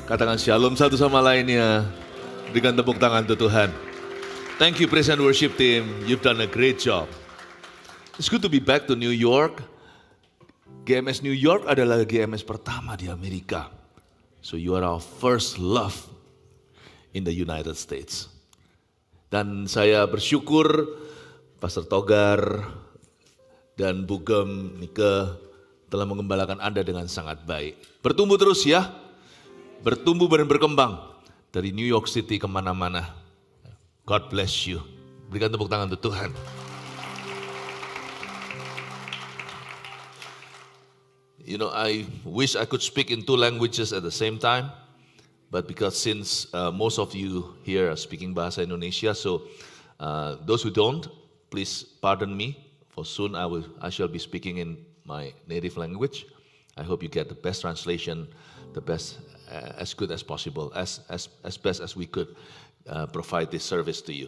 Katakan shalom satu sama lainnya. Berikan tepuk tangan untuk Tuhan. Thank you praise and worship team. You've done a great job. It's good to be back to New York. GMS New York adalah GMS pertama di Amerika. So you are our first love in the United States. Dan saya bersyukur Pastor Togar dan Bugem Nike telah mengembalakan Anda dengan sangat baik. Bertumbuh terus ya. Bertumbuh dan berkembang dari New York City kemana-mana. God bless you. Berikan tepuk tangan untuk Tuhan. You know, I wish I could speak in 2 languages at the same time. But because since most of you here are speaking bahasa Indonesia, so those who don't, please pardon me. For soon I shall be speaking in my native language. I hope you get the best translation, the best as good as possible, as best as we could provide this service to you.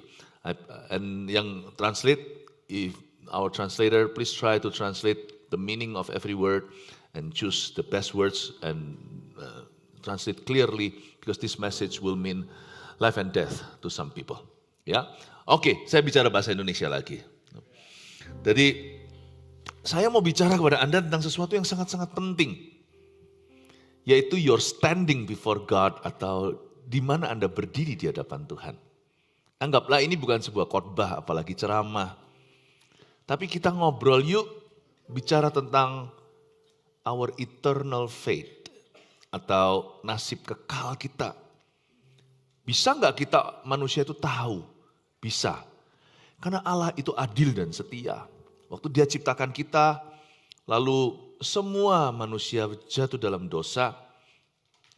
And yang translate, if our translator, please try to translate the meaning of every word and choose the best words and translate clearly, because this message will mean life and death to some people. Ya, oke, saya bicara bahasa Indonesia lagi. Jadi saya mau bicara kepada Anda tentang sesuatu yang sangat-sangat penting, yaitu your standing before God, atau di mana Anda berdiri di hadapan Tuhan. Anggaplah ini bukan sebuah khotbah, apalagi ceramah. Tapi kita ngobrol yuk, bicara tentang our eternal fate, atau nasib kekal kita. Bisa nggak kita manusia itu tahu? Bisa. Karena Allah itu adil dan setia. Waktu Dia ciptakan kita, lalu semua manusia jatuh dalam dosa,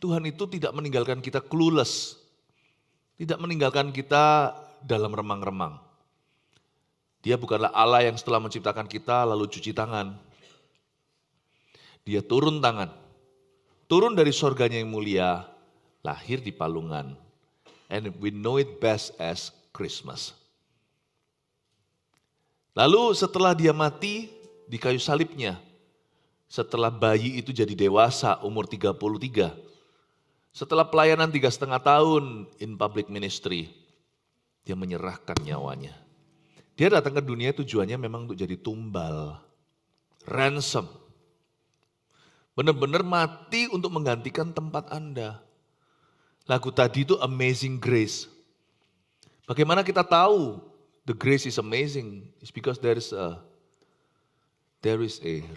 Tuhan itu tidak meninggalkan kita clueless. Tidak meninggalkan kita dalam remang-remang. Dia bukanlah Allah yang setelah menciptakan kita lalu cuci tangan. Dia turun tangan. Turun dari sorganya yang mulia, lahir di palungan. And we know it best as Christmas. Lalu setelah Dia mati di kayu salibnya, setelah bayi itu jadi dewasa umur 33, setelah pelayanan 3,5 tahun in public ministry, Dia menyerahkan nyawanya. Dia datang ke dunia tujuannya memang untuk jadi tumbal, ransom. Benar-benar mati untuk menggantikan tempat Anda. Lagu tadi itu Amazing Grace. Bagaimana kita tahu the grace is amazing? It's because there is a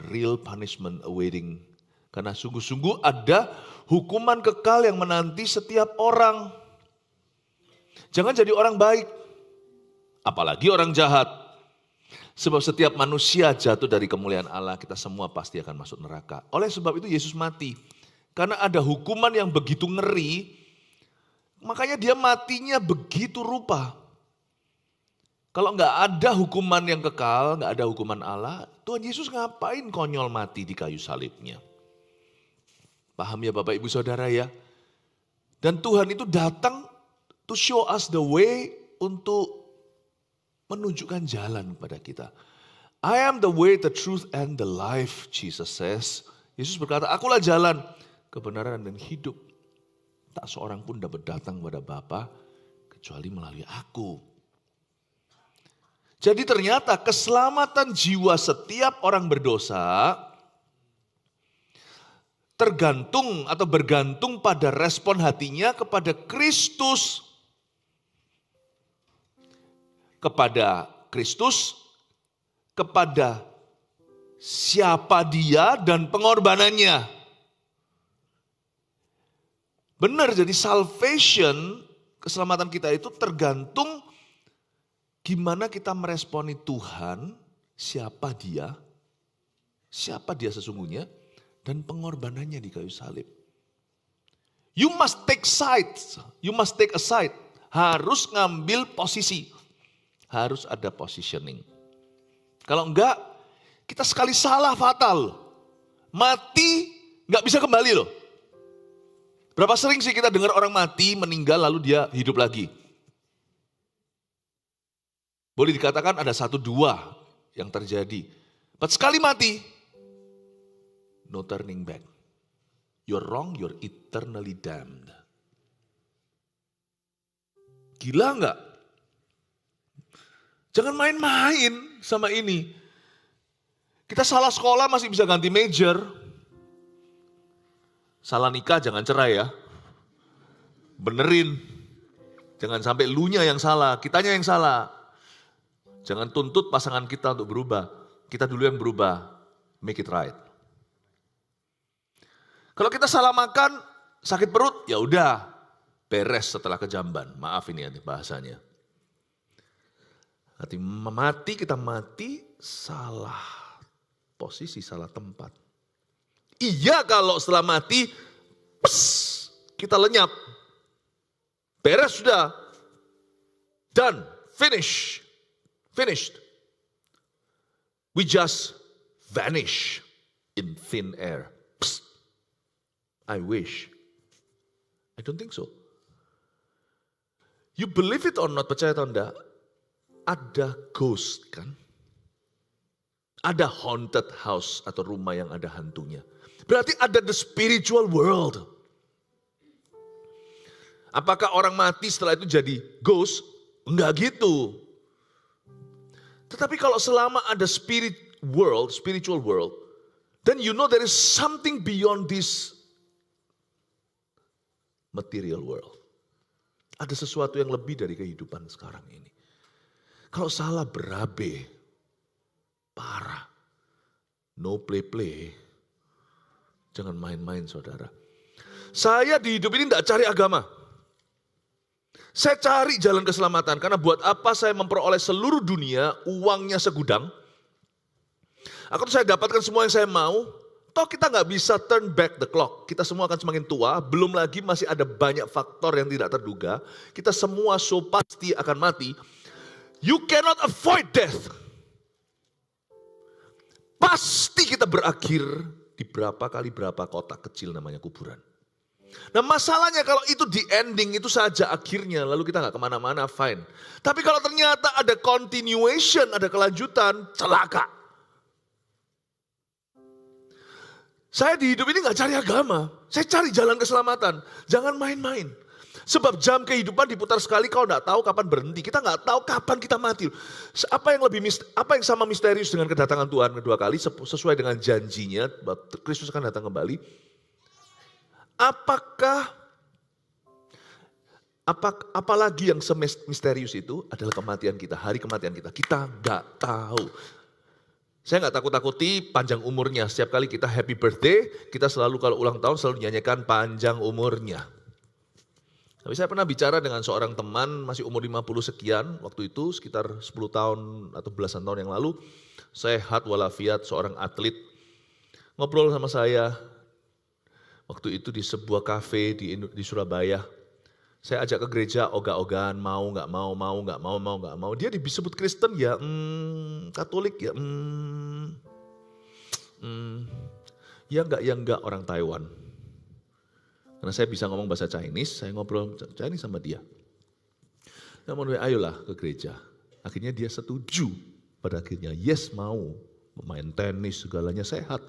real punishment awaiting. Karena sungguh-sungguh ada hukuman kekal yang menanti setiap orang. Jangan jadi orang baik, apalagi orang jahat. Sebab setiap manusia jatuh dari kemuliaan Allah, kita semua pasti akan masuk neraka. Oleh sebab itu Yesus mati. Karena ada hukuman yang begitu ngeri, makanya Dia matinya begitu rupa. Kalau nggak ada hukuman yang kekal, nggak ada hukuman Allah, Tuhan Yesus ngapain konyol mati di kayu salibnya? Paham ya Bapak Ibu Saudara ya? Dan Tuhan itu datang to show us the way, untuk menunjukkan jalan kepada kita. I am the way, the truth, and the life, Jesus says. Yesus berkata, akulah jalan, kebenaran, dan hidup. Tak seorang pun dapat datang kepada Bapa kecuali melalui aku. Jadi ternyata keselamatan jiwa setiap orang berdosa tergantung atau bergantung pada respon hatinya kepada Kristus. Kepada Kristus, kepada siapa Dia dan pengorbanannya. Benar, jadi salvation, keselamatan kita itu tergantung gimana kita meresponi Tuhan, siapa Dia sesungguhnya, dan pengorbanannya di kayu salib. You must take sides, you must take a side. Harus ngambil posisi, harus ada positioning. Kalau enggak, kita sekali salah fatal. Mati enggak bisa kembali loh. Berapa sering sih kita dengar orang mati, meninggal lalu dia hidup lagi. Boleh dikatakan ada 1-2 yang terjadi. But sekali mati, no turning back. You're wrong, you're eternally damned. Gila nggak? Jangan main-main sama ini. Kita salah sekolah masih bisa ganti major. Salah nikah jangan cerai ya. Benerin. Jangan sampai lunya yang salah, kitanya yang salah. Jangan tuntut pasangan kita untuk berubah. Kita dulu yang berubah. Make it right. Kalau kita salah makan, sakit perut, ya udah beres setelah kejamban. Maaf ini bahasanya. Nanti mati, kita mati salah posisi, salah tempat. Iya kalau setelah mati, kita lenyap. Beres sudah. Done. Finished. We just vanish in thin air. I wish. I don't think so. You believe it or not, percaya atau enggak, ada ghost kan? Ada haunted house atau rumah yang ada hantunya. Berarti ada the spiritual world. Apakah orang mati setelah itu jadi ghost? Enggak gitu. Tetapi kalau selama ada spiritual world, then you know there is something beyond this material world. Ada sesuatu yang lebih dari kehidupan sekarang ini. Kalau salah berabe, parah. No play. Jangan main-main saudara. Saya di hidup ini tidak cari agama. Saya cari jalan keselamatan. Karena buat apa saya memperoleh seluruh dunia, uangnya segudang. Akan saya dapatkan semua yang saya mau. Toh kita nggak bisa turn back the clock. Kita semua akan semakin tua. Belum lagi masih ada banyak faktor yang tidak terduga. Kita semua pasti akan mati. You cannot avoid death. Pasti kita berakhir di berapa kota kecil namanya kuburan. Nah masalahnya kalau itu di ending itu saja akhirnya. Lalu kita nggak kemana-mana, fine. Tapi kalau ternyata ada continuation, ada kelanjutan, celaka. Saya di hidup ini gak cari agama. Saya cari jalan keselamatan. Jangan main-main. Sebab jam kehidupan diputar sekali, kau gak tahu kapan berhenti. Kita gak tahu kapan kita mati. Apa yang sama misterius dengan kedatangan Tuhan kedua kali, sesuai dengan janjinya, Kristus akan datang kembali. Apalagi yang semisterius itu adalah kematian kita, hari kematian kita. Kita gak tahu. Saya nggak takut-takuti panjang umurnya. Setiap kali kita happy birthday, kita selalu kalau ulang tahun selalu nyanyikan panjang umurnya. Tapi saya pernah bicara dengan seorang teman masih umur 50 sekian, waktu itu sekitar 10 tahun atau belasan tahun yang lalu, sehat walafiat, seorang atlet. Ngobrol sama saya, waktu itu di sebuah kafe di Surabaya. Saya ajak ke gereja ogah-ogahan, mau nggak mau. Dia disebut Kristen ya, Katolik ya, ya enggak orang Taiwan. Karena saya bisa ngomong bahasa Chinese, saya ngobrol Chinese sama dia. Dia mau ayolah ke gereja. Akhirnya dia setuju. Pada akhirnya yes mau main tenis segalanya sehat.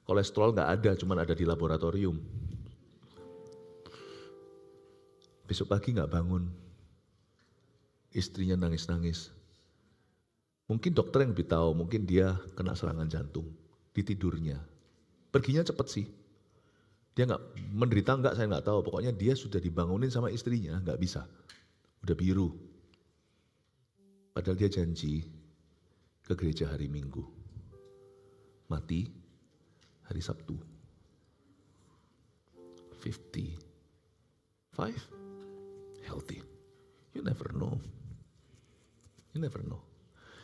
Kolesterol nggak ada, cuman ada di laboratorium. Besok pagi gak bangun, istrinya nangis-nangis. Mungkin dokter yang lebih tahu, mungkin dia kena serangan jantung di tidurnya. Perginya cepet sih. Dia gak menderita enggak, saya gak tahu. Pokoknya dia sudah dibangunin sama istrinya, gak bisa. Udah biru. Padahal dia janji ke gereja hari Minggu. Mati hari Sabtu. 55. Healthy. You never know.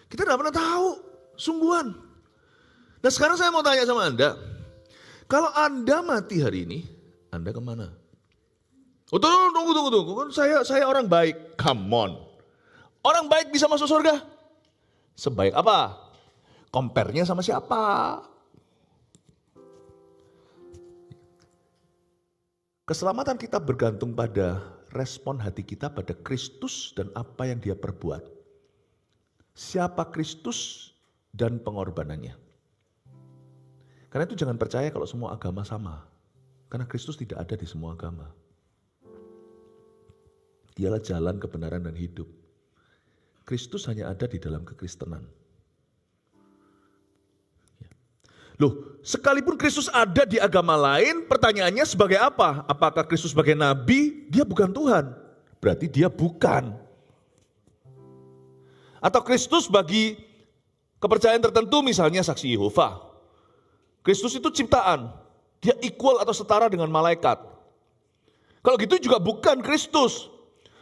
Kita tidak pernah tahu, sungguhan. Nah sekarang saya mau tanya sama Anda. Kalau Anda mati hari ini, Anda kemana? Oh tunggu. Kan saya orang baik. Come on. Orang baik bisa masuk surga? Sebaik apa? Compare-nya sama siapa? Keselamatan kita bergantung pada respon hati kita pada Kristus dan apa yang dia perbuat. Siapa Kristus dan pengorbanannya. Karena itu jangan percaya kalau semua agama sama. Karena Kristus tidak ada di semua agama. Dialah jalan, kebenaran, dan hidup. Kristus hanya ada di dalam kekristenan. Loh, sekalipun Kristus ada di agama lain, pertanyaannya sebagai apa? Apakah Kristus sebagai nabi? Dia bukan Tuhan. Berarti dia bukan. Atau Kristus bagi kepercayaan tertentu, misalnya saksi Yehova. Kristus itu ciptaan. Dia equal atau setara dengan malaikat. Kalau gitu juga bukan Kristus.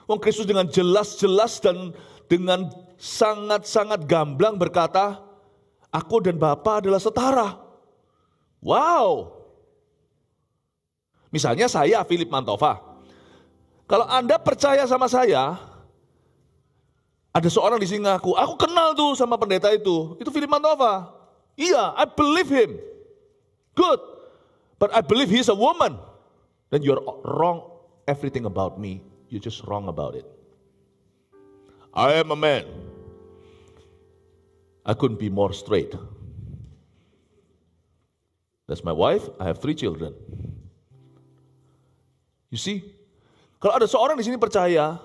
Wong Kristus dengan jelas-jelas dan dengan sangat-sangat gamblang berkata, aku dan Bapa adalah setara. Wow. Misalnya saya, Philip Mantova. Kalau Anda percaya sama saya, ada seorang di sini ngaku, aku kenal tuh sama pendeta itu Philip Mantova. Iya, I believe him. Good. But I believe he's a woman. Then you're wrong everything about me. You're just wrong about it. I am a man. I couldn't be more straight. That's my wife. I have 3 children. You see, kalau ada seorang di sini percaya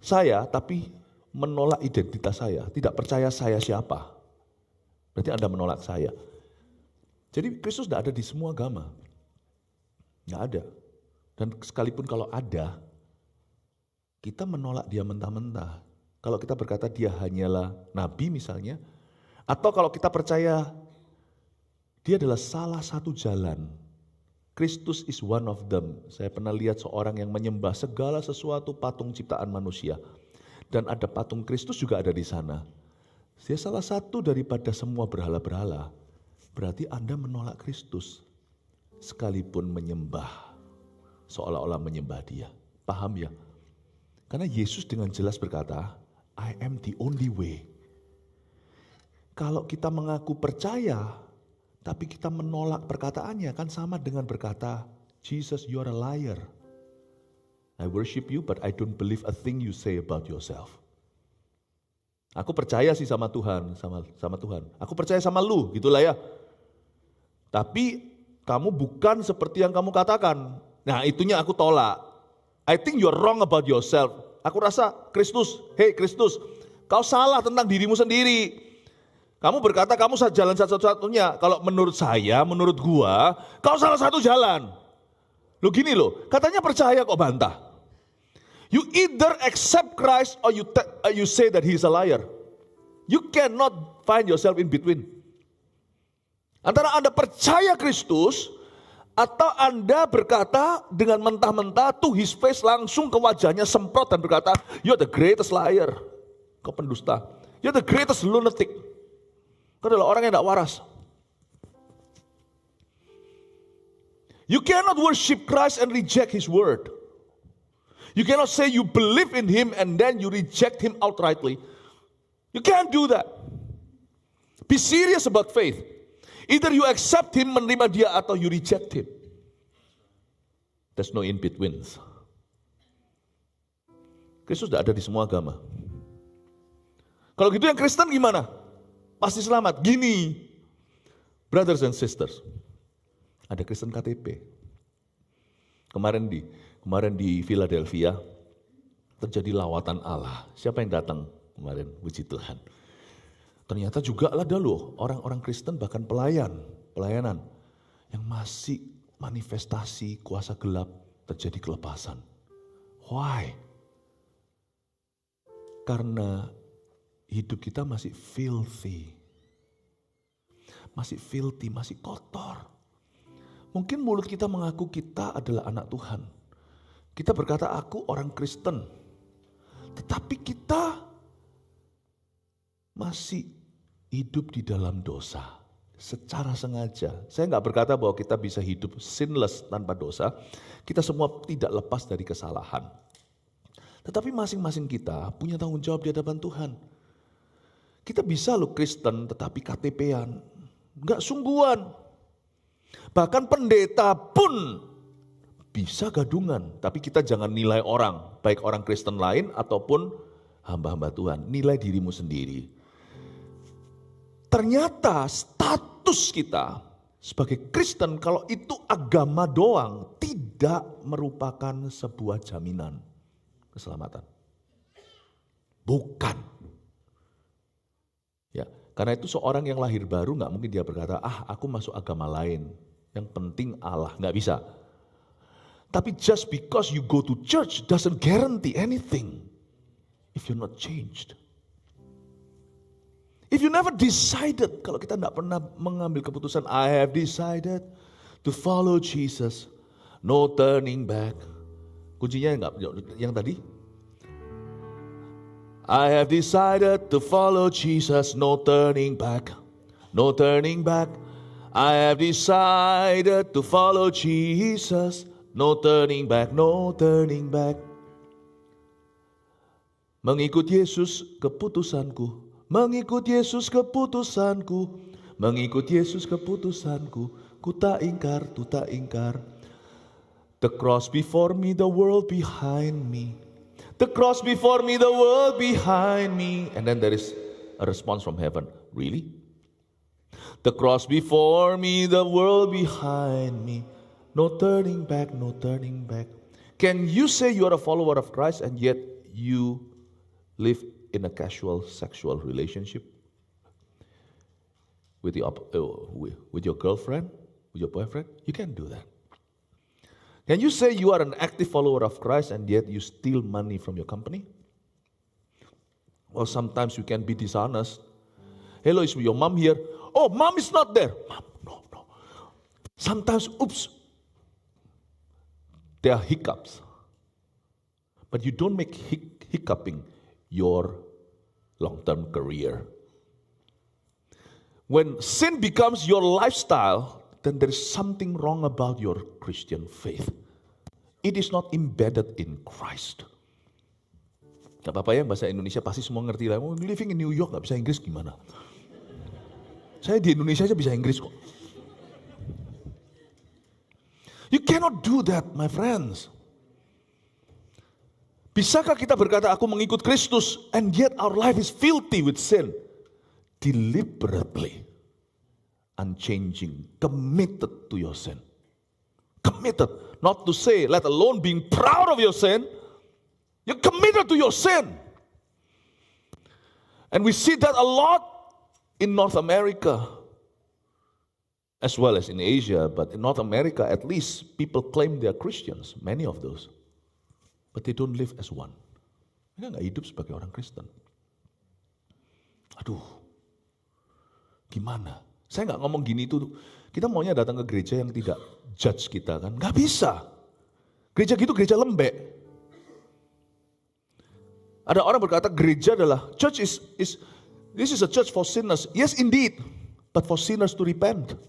saya, tapi menolak identitas saya, tidak percaya saya siapa, berarti Anda menolak saya. Jadi Kristus tidak ada di semua agama, nggak ada. Dan sekalipun kalau ada, kita menolak dia mentah-mentah. Kalau kita berkata dia hanyalah nabi misalnya, atau kalau kita percaya dia adalah salah satu jalan. Kristus is one of them. Saya pernah lihat seorang yang menyembah segala sesuatu patung ciptaan manusia. Dan ada patung Kristus juga ada di sana. Dia salah satu daripada semua berhala-berhala. Berarti Anda menolak Kristus. Sekalipun menyembah. Seolah-olah menyembah dia. Paham ya? Karena Yesus dengan jelas berkata, I am the only way. Kalau kita mengaku percaya, tapi kita menolak perkataannya, kan sama dengan berkata, Jesus, you are a liar. I worship you, but I don't believe a thing you say about yourself. Aku percaya sih sama Tuhan, sama Tuhan. Aku percaya sama lu, gitulah ya. Tapi kamu bukan seperti yang kamu katakan. Nah, itunya aku tolak. I think you are wrong about yourself. Aku rasa Kristus, hey Kristus, kau salah tentang dirimu sendiri. Kamu berkata kamu jalan satu-satunya. Kalau menurut saya, menurut gua, kau salah satu jalan. Lo gini loh, katanya percaya kok bantah. You either accept Christ or you say that he is a liar. You cannot find yourself in between. Antara Anda percaya Kristus atau Anda berkata dengan mentah-mentah to his face, langsung ke wajahnya semprot dan berkata, you're the greatest liar. Kau pendusta. You're the greatest lunatic. Kau adalah orang yang tidak waras. You cannot worship Christ and reject his word. You cannot say you believe in him and then you reject him outrightly. You can't do that. Be serious about faith. Either you accept him, menerima dia, atau you reject him. There's no in betweens. Kristus tidak ada di semua agama. Kalau gitu yang Kristen gimana? Pasti selamat. Gini, brothers and sisters, ada Kristen KTP. Kemarin di Philadelphia terjadi lawatan Allah. Siapa yang datang kemarin? Puji Tuhan. Ternyata juga ada loh orang-orang Kristen, bahkan pelayanan yang masih manifestasi kuasa gelap, terjadi kelepasan. Why? Karena hidup kita masih filthy. Masih kotor. Mungkin mulut kita mengaku kita adalah anak Tuhan. Kita berkata aku orang Kristen. Tetapi kita masih hidup di dalam dosa. Secara sengaja. Saya nggak berkata bahwa kita bisa hidup sinless tanpa dosa. Kita semua tidak lepas dari kesalahan. Tetapi masing-masing kita punya tanggung jawab di hadapan Tuhan. Kita bisa loh Kristen tetapi KTP-an. Nggak sungguhan. Bahkan pendeta pun bisa gadungan. Tapi kita jangan nilai orang. Baik orang Kristen lain ataupun hamba-hamba Tuhan. Nilai dirimu sendiri. Ternyata status kita sebagai Kristen kalau itu agama doang tidak merupakan sebuah jaminan. keselamatan. Bukan. Ya, karena itu seorang yang lahir baru nggak mungkin dia berkata, aku masuk agama lain. Yang penting Allah, nggak bisa. Tapi just because you go to church doesn't guarantee anything if you're not changed. If you never decided, kalau kita tidak pernah mengambil keputusan, I have decided to follow Jesus, no turning back. Kuncinya enggak yang tadi? I have decided to follow Jesus, no turning back, no turning back. I have decided to follow Jesus, no turning back, no turning back. Mengikut Yesus keputusanku. Mengikut Yesus keputusanku, mengikut Yesus keputusanku, ku tak ingkar, tu tak ingkar. The cross before me, the world behind me. The cross before me, the world behind me. And then there is a response from heaven. Really? The cross before me, the world behind me. No turning back, no turning back. Can you say you are a follower of Christ and yet you live in a casual sexual relationship with your girlfriend, with your boyfriend? You can't do that. Can you say you are an active follower of Christ and yet you steal money from your company? Or sometimes you can be dishonest. Hello, is your mom here? Oh, mom is not there. Mom, no. Sometimes, oops, there are hiccups. But you don't make hiccuping your long-term career. When sin becomes your lifestyle, then there is something wrong about your Christian faith. It is not embedded in Christ. Gak apa-apa ya, bahasa Indonesia pasti semua ngerti lah. Living in New York gak bisa Inggris gimana? Saya di Indonesia aja bisa Inggris kok. You cannot do that, my friends. Bisakah kita berkata, aku mengikut Kristus, and yet our life is filthy with sin? Deliberately, unchanging, committed to your sin. Committed, not to say, let alone being proud of your sin. You're committed to your sin. And we see that a lot in North America, as well as in Asia, but in North America at least, people claim they are Christians, many of those. But they don't live as one. Mereka gak hidup sebagai orang Kristen. Aduh, gimana? Saya gak ngomong gini tuh, kita maunya datang ke gereja yang tidak judge kita kan. Gak bisa. Gereja gitu gereja lembek. Ada orang berkata gereja adalah, this is a church for sinners. Yes indeed, but for sinners to repent.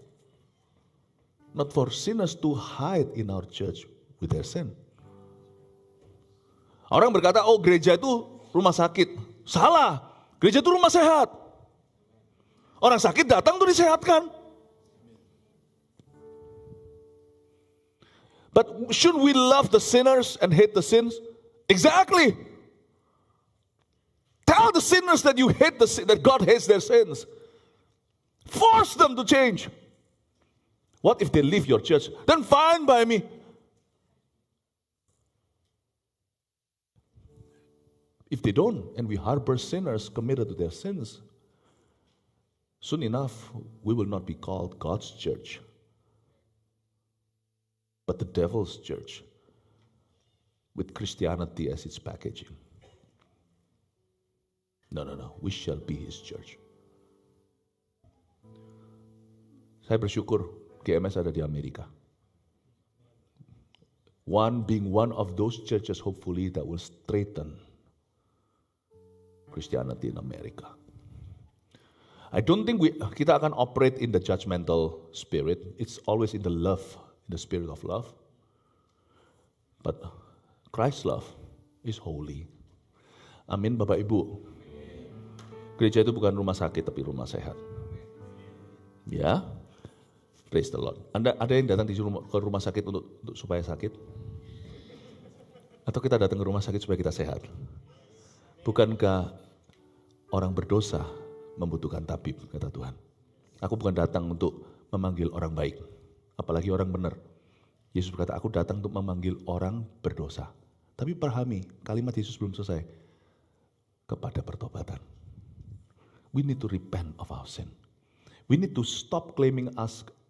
Not for sinners to hide in our church with their sin. Orang berkata, oh gereja itu rumah sakit. Salah, gereja itu rumah sehat. Orang sakit datang tuh disehatkan. But should we love the sinners and hate the sins? Exactly. Tell the sinners that you hate that God hates their sins. Force them to change. What if they leave your church? Then fine by me. If they don't, and we harbor sinners committed to their sins, soon enough, we will not be called God's church, but the devil's church, with Christianity as its packaging. No. We shall be his church. Saya bersyukur GMS ada di Amerika. Being one of those churches, hopefully, that will straighten Christianity in America. I don't think kita akan operate in the judgmental spirit. It's always in the love, in the spirit of love. But Christ's love is holy. Amin, Bapak Ibu. Gereja itu bukan rumah sakit, tapi rumah sehat. Ya, praise the Lord. Ada yang datang ke rumah sakit untuk supaya sakit? Atau kita datang ke rumah sakit supaya kita sehat? Bukankah orang berdosa membutuhkan tabib, kata Tuhan. Aku bukan datang untuk memanggil orang baik, apalagi orang benar. Yesus berkata, aku datang untuk memanggil orang berdosa. Tapi pahami, kalimat Yesus belum selesai. Kepada pertobatan. We need to repent of our sin. We need to stop claiming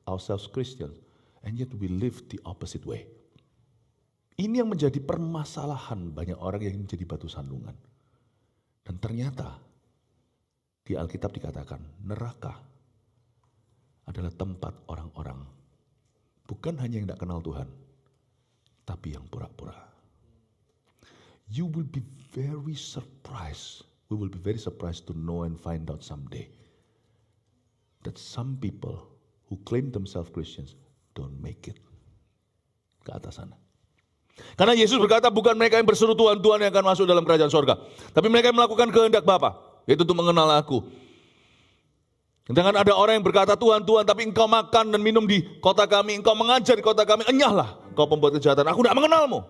ourselves Christians, and yet we live the opposite way. Ini yang menjadi permasalahan banyak orang yang menjadi batu sandungan. Dan ternyata di Alkitab dikatakan neraka adalah tempat orang-orang bukan hanya yang tidak kenal Tuhan, tapi yang pura-pura. You will be very surprised. We will be very surprised to know and find out someday that some people who claim themselves Christians don't make it ke atas sana. Karena Yesus berkata bukan mereka yang berseru Tuhan, Tuhan yang akan masuk dalam kerajaan sorga. Tapi mereka yang melakukan kehendak Bapa, yaitu untuk mengenal aku. Jangan ada orang yang berkata Tuhan, Tuhan, tapi engkau makan dan minum di kota kami, engkau mengajar di kota kami, enyahlah engkau pembuat kejahatan, aku tidak mengenalmu.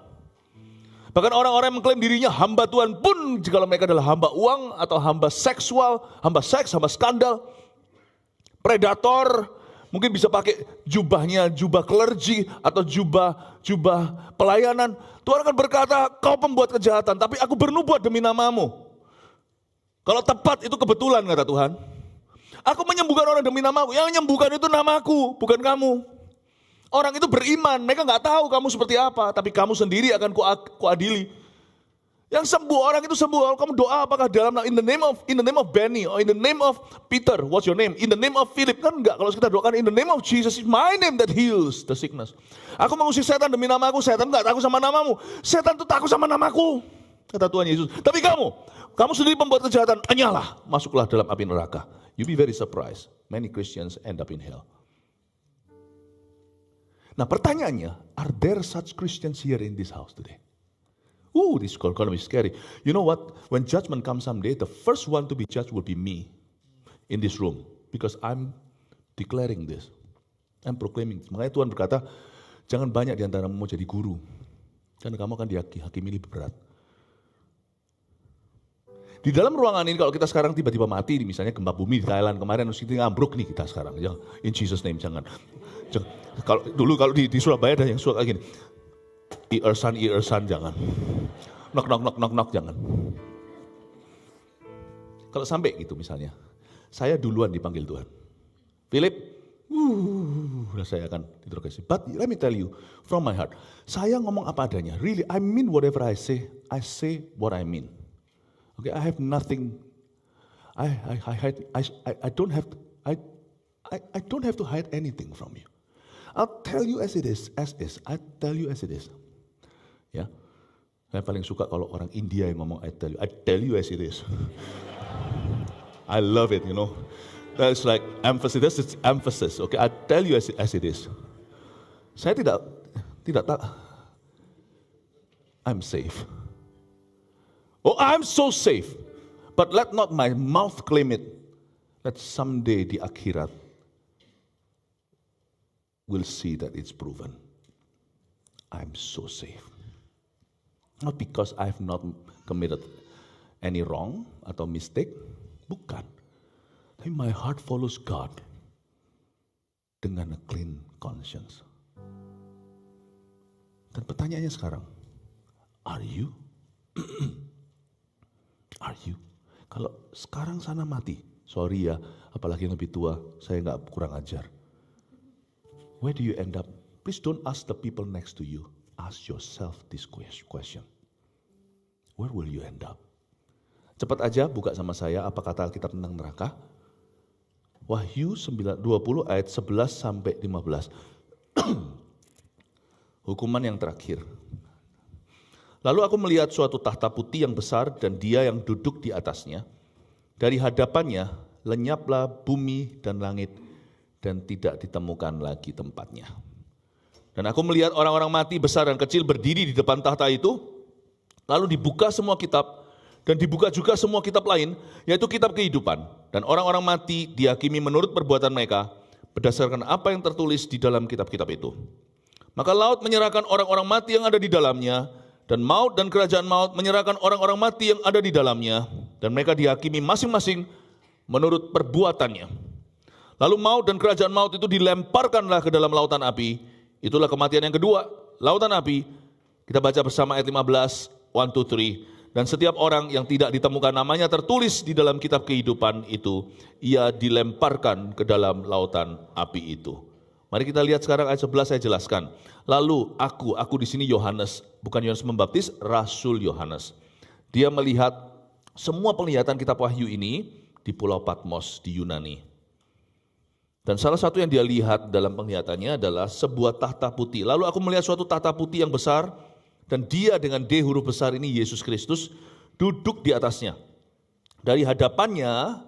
Bahkan orang-orang yang mengklaim dirinya hamba Tuhan pun, jika mereka adalah hamba uang atau hamba seksual, hamba seks, hamba skandal, predator, mungkin bisa pakai jubahnya, jubah clergy atau jubah pelayanan. Tuhan akan berkata, kau pembuat kejahatan, tapi aku bernubuat demi namamu. Kalau tepat itu kebetulan, kata Tuhan. Aku menyembuhkan orang demi namaku, yang menyembuhkan itu namaku, bukan kamu. Orang itu beriman, mereka nggak tahu kamu seperti apa, tapi kamu sendiri akan kuadili. Yang sembuh, orang itu sembuh. Kamu doa apakah dalam in the name of Benny, or in the name of Peter, what's your name? In the name of Philip, kan enggak. Kalau kita doakan in the name of Jesus, it's my name that heals the sickness. Aku mengusir setan demi namaku, setan enggak takut sama namamu. Setan itu takut sama namaku, kata Tuhan Yesus. Tapi kamu sendiri pembuat kejahatan, enyahlah, masuklah dalam api neraka. You be very surprised, many Christians end up in hell. Nah pertanyaannya, are there such Christians here in this house today? This is going to be scary. You know what? When judgment comes someday, the first one to be judged will be me in this room. Because I'm declaring this. I'm proclaiming this. Makanya Tuhan berkata, jangan banyak di antaramu mau jadi guru. Karena kamu akan dihakimi lebih berat. Di dalam ruangan ini kalau kita sekarang tiba-tiba mati, misalnya gempa bumi di Thailand kemarin, terus kita ngambruk nih kita sekarang. In Jesus name, jangan. Kalau di Surabaya ada yang suka kayak gini. Irsan, jangan. Knock, jangan. Kalau sampai gitu misalnya, saya duluan dipanggil Tuhan. Philip, saya akan interogasi. But let me tell you, from my heart, saya ngomong apa adanya. Really, I mean whatever I say what I mean. Okay, I have nothing. I don't have to hide anything from you. I'll tell you as it is, I tell you as it is. Ya, saya paling suka kalau orang India yang ngomong I tell you as it is. I love it, you know. That's like emphasis. That's emphasis. Okay, I tell you as it is. Saya tidak I'm safe. Oh, I'm so safe. But let not my mouth claim it. Let someday di akhirat we'll see that it's proven. I'm so safe. Not because I have not committed any wrong atau mistake. Bukan. Tapi my heart follows God dengan a clean conscience. Dan pertanyaannya sekarang, are you? Are you? Kalau sekarang sana mati, sorry ya, apalagi yang lebih tua, saya nggak kurang ajar. Where do you end up? Please don't ask the people next to you. Ask yourself this question. Where will you end up? Cepat aja buka sama saya apa kata Alkitab tentang neraka. Wahyu 20 ayat 11 sampai 15. Hukuman yang terakhir. Lalu aku melihat suatu tahta putih yang besar dan dia yang duduk di atasnya. Dari hadapannya lenyaplah bumi dan langit dan tidak ditemukan lagi tempatnya. Dan aku melihat orang-orang mati besar dan kecil berdiri di depan tahta itu. Lalu dibuka semua kitab dan dibuka juga semua kitab lain, yaitu kitab kehidupan. Dan orang-orang mati dihakimi menurut perbuatan mereka berdasarkan apa yang tertulis di dalam kitab-kitab itu. Maka laut menyerahkan orang-orang mati yang ada di dalamnya, dan maut dan kerajaan maut menyerahkan orang-orang mati yang ada di dalamnya, dan mereka dihakimi masing-masing menurut perbuatannya. Lalu maut dan kerajaan maut itu dilemparkanlah ke dalam lautan api. Itulah kematian yang kedua, lautan api. Kita baca bersama ayat 15, 1, 2, 3. Dan setiap orang yang tidak ditemukan namanya tertulis di dalam kitab kehidupan itu, ia dilemparkan ke dalam lautan api itu. Mari kita lihat sekarang ayat 11 saya jelaskan. Lalu aku di sini Yohanes, bukan Yohanes Pembaptis, Rasul Yohanes. Dia melihat semua penglihatan kitab Wahyu ini di Pulau Patmos di Yunani. Dan salah satu yang dia lihat dalam penglihatannya adalah sebuah tahta putih. Lalu aku melihat suatu tahta putih yang besar, dan dia dengan D huruf besar ini Yesus Kristus duduk di atasnya. Dari hadapannya,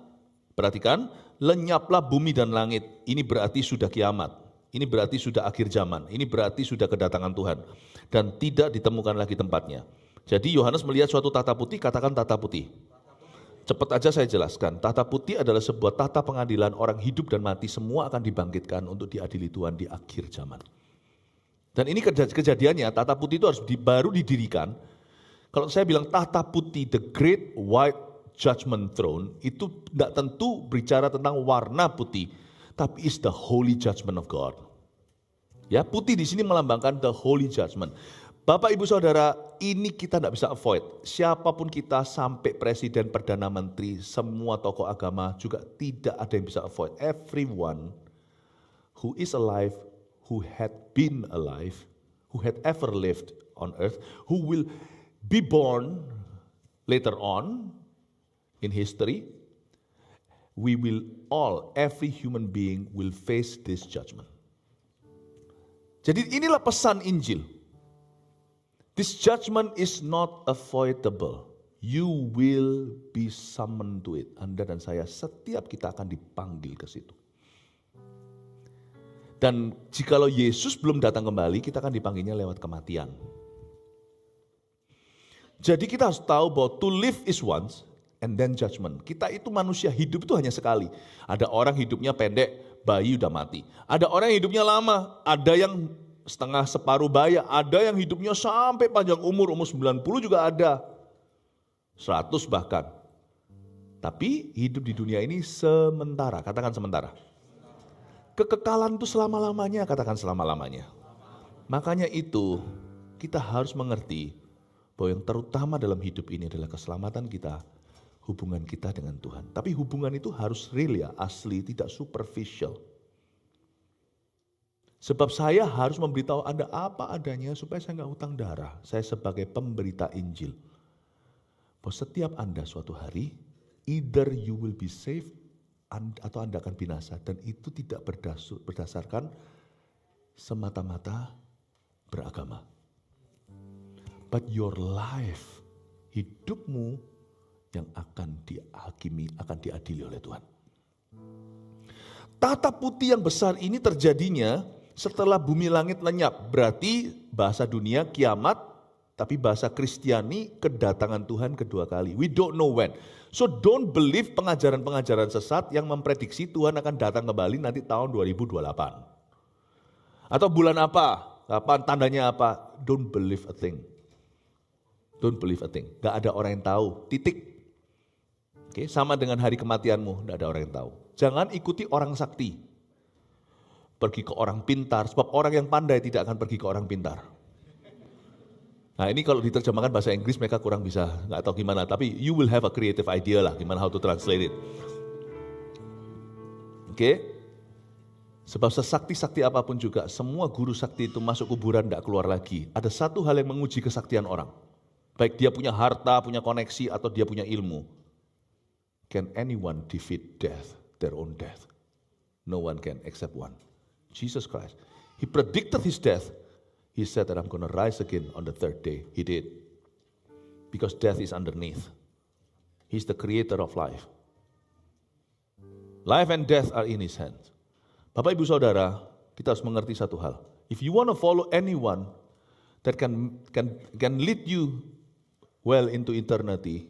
perhatikan, lenyaplah bumi dan langit. Ini berarti sudah kiamat. Ini berarti sudah akhir zaman. Ini berarti sudah kedatangan Tuhan. Dan tidak ditemukan lagi tempatnya. Jadi Yohanes melihat suatu tahta putih, katakan tahta putih. Cepat aja saya jelaskan. Tahta putih adalah sebuah tahta pengadilan, orang hidup dan mati semua akan dibangkitkan untuk diadili Tuhan di akhir zaman. Dan ini kejadiannya, tahta putih itu harus baru didirikan. Kalau saya bilang tahta putih, the great white judgment throne, itu tidak tentu berbicara tentang warna putih, tapi is the holy judgment of God. Ya, putih di sini melambangkan the holy judgment. Bapak, Ibu, Saudara, ini kita tidak bisa avoid. Siapapun kita, sampai presiden, perdana menteri, semua tokoh agama juga tidak ada yang bisa avoid. Everyone who is alive, who had been alive, who had ever lived on earth, who will be born later on in history, we will all, every human being will face this judgment. Jadi inilah pesan Injil. This judgment is not avoidable. You will be summoned to it. Anda dan saya, setiap kita akan dipanggil ke situ. Dan jikalau Yesus belum datang kembali, kita akan dipanggilnya lewat kematian. Jadi kita harus tahu bahwa to live is once and then judgment. Kita itu manusia, hidup itu hanya sekali. Ada orang hidupnya pendek, bayi udah mati. Ada orang yang hidupnya lama, ada yang setengah separuh baya, ada yang hidupnya sampai panjang umur 90 juga ada. 100 bahkan. Tapi hidup di dunia ini sementara, katakan sementara. Kekekalan itu selama-lamanya, katakan selama-lamanya. Makanya itu kita harus mengerti bahwa yang terutama dalam hidup ini adalah keselamatan kita, hubungan kita dengan Tuhan. Tapi hubungan itu harus real ya, asli, tidak superficial. Sebab saya harus memberitahu Anda apa adanya supaya saya nggak hutang darah. Saya sebagai pemberita Injil. Bahwa setiap Anda suatu hari, either you will be saved atau Anda akan binasa. Dan itu tidak berdasarkan semata-mata beragama. But your life, hidupmu yang akan dihakimi, akan diadili oleh Tuhan. Tahta putih yang besar ini terjadinya setelah bumi langit lenyap. Berarti bahasa dunia kiamat, tapi bahasa Kristiani kedatangan Tuhan kedua kali. We don't know when. So don't believe pengajaran-pengajaran sesat yang memprediksi Tuhan akan datang kembali nanti tahun 2028. Atau bulan apa, kapan, tandanya apa. Don't believe a thing. Don't believe a thing. Gak ada orang yang tahu, titik. Oke, sama dengan hari kematianmu, gak ada orang yang tahu. Jangan ikuti orang sakti. Pergi ke orang pintar, sebab orang yang pandai tidak akan pergi ke orang pintar. Nah ini kalau diterjemahkan bahasa Inggris mereka kurang bisa, nggak tahu gimana. Tapi you will have a creative idea lah, gimana how to translate it. Oke? Sebab sesakti-sakti apapun juga, semua guru sakti itu masuk kuburan nggak keluar lagi. Ada satu hal yang menguji kesaktian orang. Baik dia punya harta, punya koneksi, atau dia punya ilmu. Can anyone defeat death, their own death? No one can except one. Jesus Christ. He predicted his death. He said that I'm going to rise again on the third day. He did. Because death is underneath. He's the creator of life. Life and death are in his hands. Bapak, Ibu, Saudara, kita harus mengerti satu hal. If you want to follow anyone that can lead you well into eternity,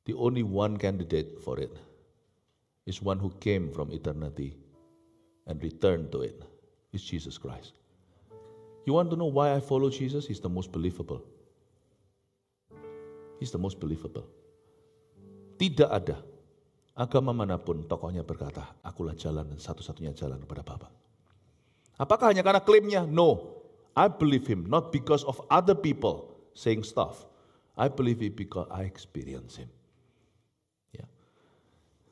the only one candidate for it is one who came from eternity and returned to it. It's Jesus Christ. You want to know why I follow Jesus? He's the most believable. He's the most believable. Tidak ada agama manapun tokohnya berkata, akulah jalan dan satu-satunya jalan kepada Bapa. Apakah hanya karena klaimnya? No. I believe him not because of other people saying stuff. I believe him because I experience him. Ya.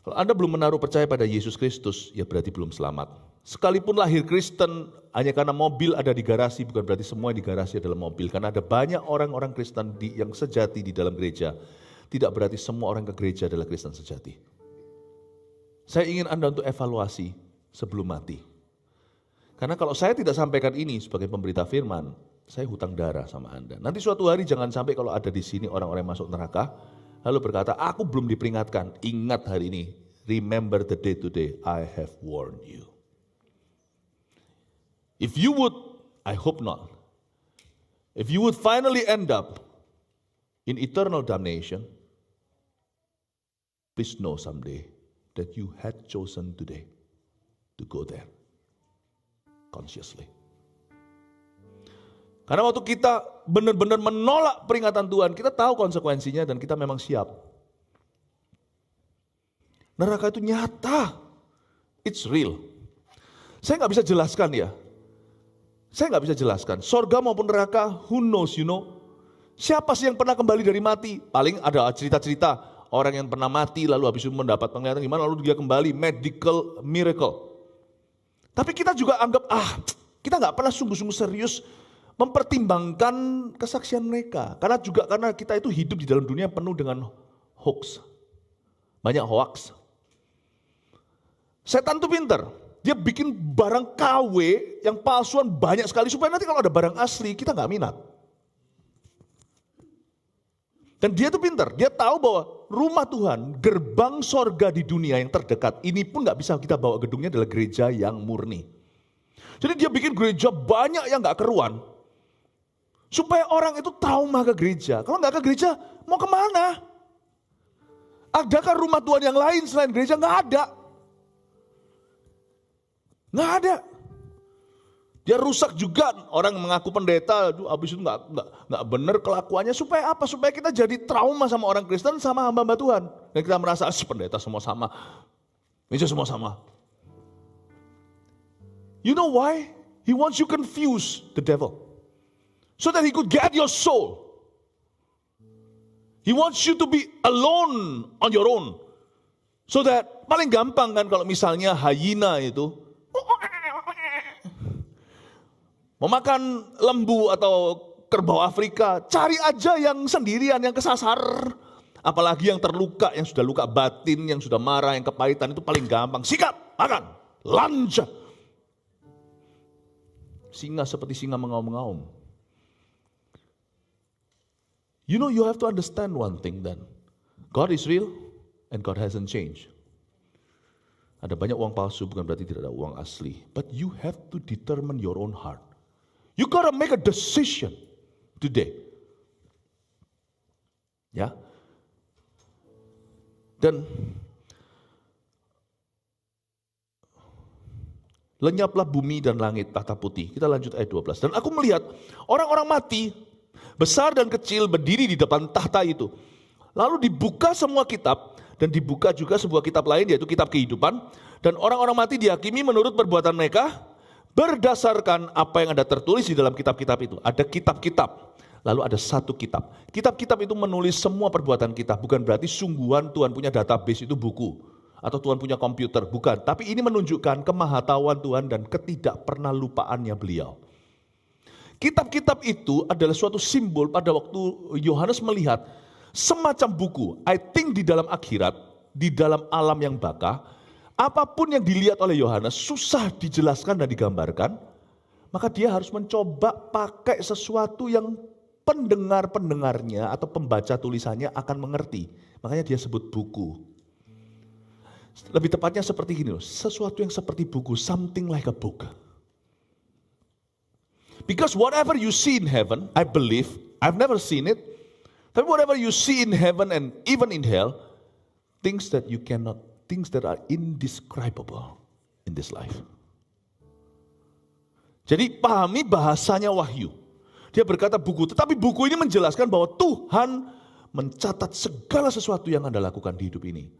Kalau Anda belum menaruh percaya pada Yesus Kristus, ya berarti belum selamat. Sekalipun lahir Kristen hanya karena mobil ada di garasi, bukan berarti semua yang di garasi adalah mobil. Karena ada banyak orang-orang Kristen yang sejati di dalam gereja. Tidak berarti semua orang ke gereja adalah Kristen sejati. Saya ingin Anda untuk evaluasi sebelum mati. Karena kalau saya tidak sampaikan ini sebagai pemberita firman, saya hutang darah sama Anda. Nanti suatu hari jangan sampai kalau ada di sini orang-orang yang masuk neraka, lalu berkata, aku belum diperingatkan. Ingat hari ini, remember the day today, I have warned you. If you would, I hope not. If you would finally end up in eternal damnation, please know someday that you had chosen today to go there. Consciously. Karena waktu kita benar-benar menolak peringatan Tuhan, kita tahu konsekuensinya dan kita memang siap. Neraka itu nyata. It's real. Saya nggak bisa jelaskan ya. Saya nggak bisa jelaskan. Sorga maupun neraka, who knows, you know. Siapa sih yang pernah kembali dari mati? Paling ada cerita-cerita orang yang pernah mati lalu habis itu mendapat penglihatan gimana lalu dia kembali, medical miracle. Tapi kita juga anggap, kita nggak pernah sungguh-sungguh serius mempertimbangkan kesaksian mereka. Karena kita itu hidup di dalam dunia penuh dengan hoax. Banyak hoax. Setan tuh pinter. Dia bikin barang KW yang palsuan banyak sekali. Supaya nanti kalau ada barang asli, kita nggak minat. Dan dia tuh pinter. Dia tahu bahwa rumah Tuhan, gerbang sorga di dunia yang terdekat, ini pun nggak bisa kita bawa gedungnya adalah gereja yang murni. Jadi dia bikin gereja banyak yang nggak keruan. Supaya orang itu trauma ke gereja. Kalau nggak ke gereja, mau kemana? Adakah rumah Tuhan yang lain selain gereja? Nggak ada. Nggak ada. Dia rusak juga, orang mengaku pendeta, habis itu nggak benar kelakuannya. Supaya apa? Supaya kita jadi trauma sama orang Kristen, sama hamba-hamba Tuhan. Dan kita merasa, pendeta semua sama. Ini semua sama. You know why? He wants you confuse the devil. So that he could get your soul. He wants you to be alone on your own. So that, paling gampang kan kalau misalnya hyena itu, mau makan lembu atau kerbau Afrika, cari aja yang sendirian, yang kesasar. Apalagi yang terluka, yang sudah luka batin, yang sudah marah, yang kepahitan, itu paling gampang. Sikat, makan, lanjut. Singa seperti singa mengaum-ngaum. You know, you have to understand one thing then. God is real and God hasn't changed. Ada banyak uang palsu bukan berarti tidak ada uang asli. But you have to determine your own heart. You gotta make a decision today. Ya. Dan lenyaplah bumi dan langit tahta putih. Kita lanjut ayat 12. Dan aku melihat orang-orang mati, besar dan kecil berdiri di depan tahta itu. Lalu dibuka semua kitab dan dibuka juga sebuah kitab lain yaitu kitab kehidupan. Dan orang-orang mati dihakimi menurut perbuatan mereka berdasarkan apa yang ada tertulis di dalam kitab-kitab itu. Ada kitab-kitab, lalu ada satu kitab. Kitab-kitab itu menulis semua perbuatan kita. Bukan berarti sungguhan Tuhan punya database itu buku. Atau Tuhan punya komputer, bukan. Tapi ini menunjukkan kemahatauan Tuhan dan ketidakpernahlupaannya beliau. Kitab-kitab itu adalah suatu simbol pada waktu Yohanes melihat semacam buku. I think di dalam akhirat, di dalam alam yang baka, apapun yang dilihat oleh Yohanes susah dijelaskan dan digambarkan, maka dia harus mencoba pakai sesuatu yang pendengar-pendengarnya atau pembaca tulisannya akan mengerti. Makanya dia sebut buku. Lebih tepatnya seperti gini loh, sesuatu yang seperti buku, something like a book. Because whatever you see in heaven, I believe, I've never seen it, but whatever you see in heaven and even in hell, things that you cannot, things that are indescribable in this life. Jadi pahami bahasanya Wahyu. Dia berkata buku, tetapi buku ini menjelaskan bahwa Tuhan mencatat segala sesuatu yang Anda lakukan di hidup ini.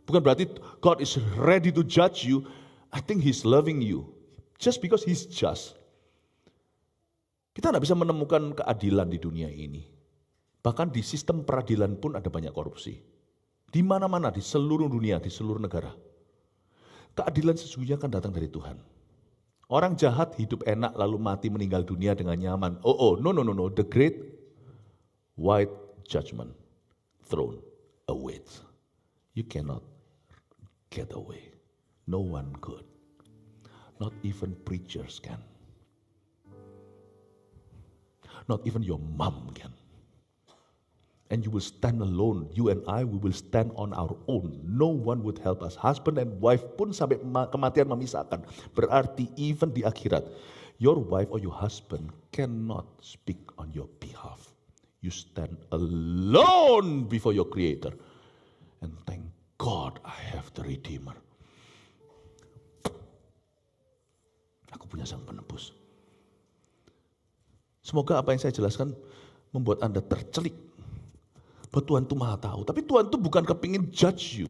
Bukan berarti God is ready to judge you. I think He's loving you. Just because He's just. Kita tidak bisa menemukan keadilan di dunia ini. Bahkan di sistem peradilan pun ada banyak korupsi. Di mana-mana, di seluruh dunia, di seluruh negara. Keadilan sesungguhnya akan datang dari Tuhan. Orang jahat hidup enak lalu mati meninggal dunia dengan nyaman. No. The great white judgment throne awaits. You cannot get away. No one could. Not even preachers can. Not even your mom can. And you will stand alone. You and I, we will stand on our own. No one would help us. Husband and wife pun sampai kematian memisahkan. Berarti even di akhirat, your wife or your husband cannot speak on your behalf. You stand alone before your Creator. And thank God I have the Redeemer. Aku punya Sang Penebus. Semoga apa yang saya jelaskan membuat Anda tercelik. Bahwa Tuhan itu maha tahu. Tapi Tuhan itu bukan kepingin judge you.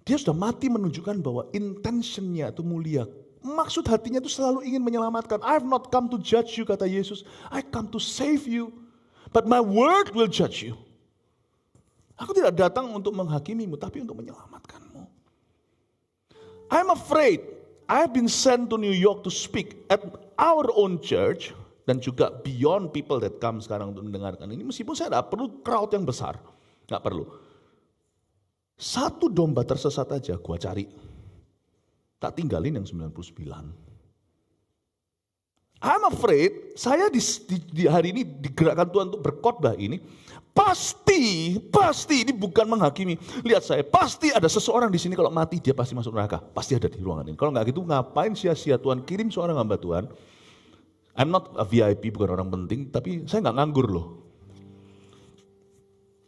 Dia sudah mati menunjukkan bahwa intentionnya itu mulia. Maksud hatinya itu selalu ingin menyelamatkan. I have not come to judge you, kata Yesus. I come to save you. But my word will judge you. Aku tidak datang untuk menghakimimu, tapi untuk menyelamatkanmu. I'm afraid I have been sent to New York to speak at our own church. Dan juga beyond people that come sekarang untuk mendengarkan ini. Meskipun saya tidak perlu crowd yang besar. Tidak perlu. Satu domba tersesat aja gua cari. Tak tinggalin yang 99. I'm afraid saya di hari ini digerakkan Tuhan untuk berkhotbah ini. Pasti ini bukan menghakimi. Lihat saya, pasti ada seseorang di sini kalau mati dia pasti masuk neraka. Pasti ada di ruangan ini. Kalau nggak gitu ngapain sia-sia Tuhan kirim seorang hamba Tuhan. I'm not a VIP, bukan orang penting, tapi saya nggak nganggur loh.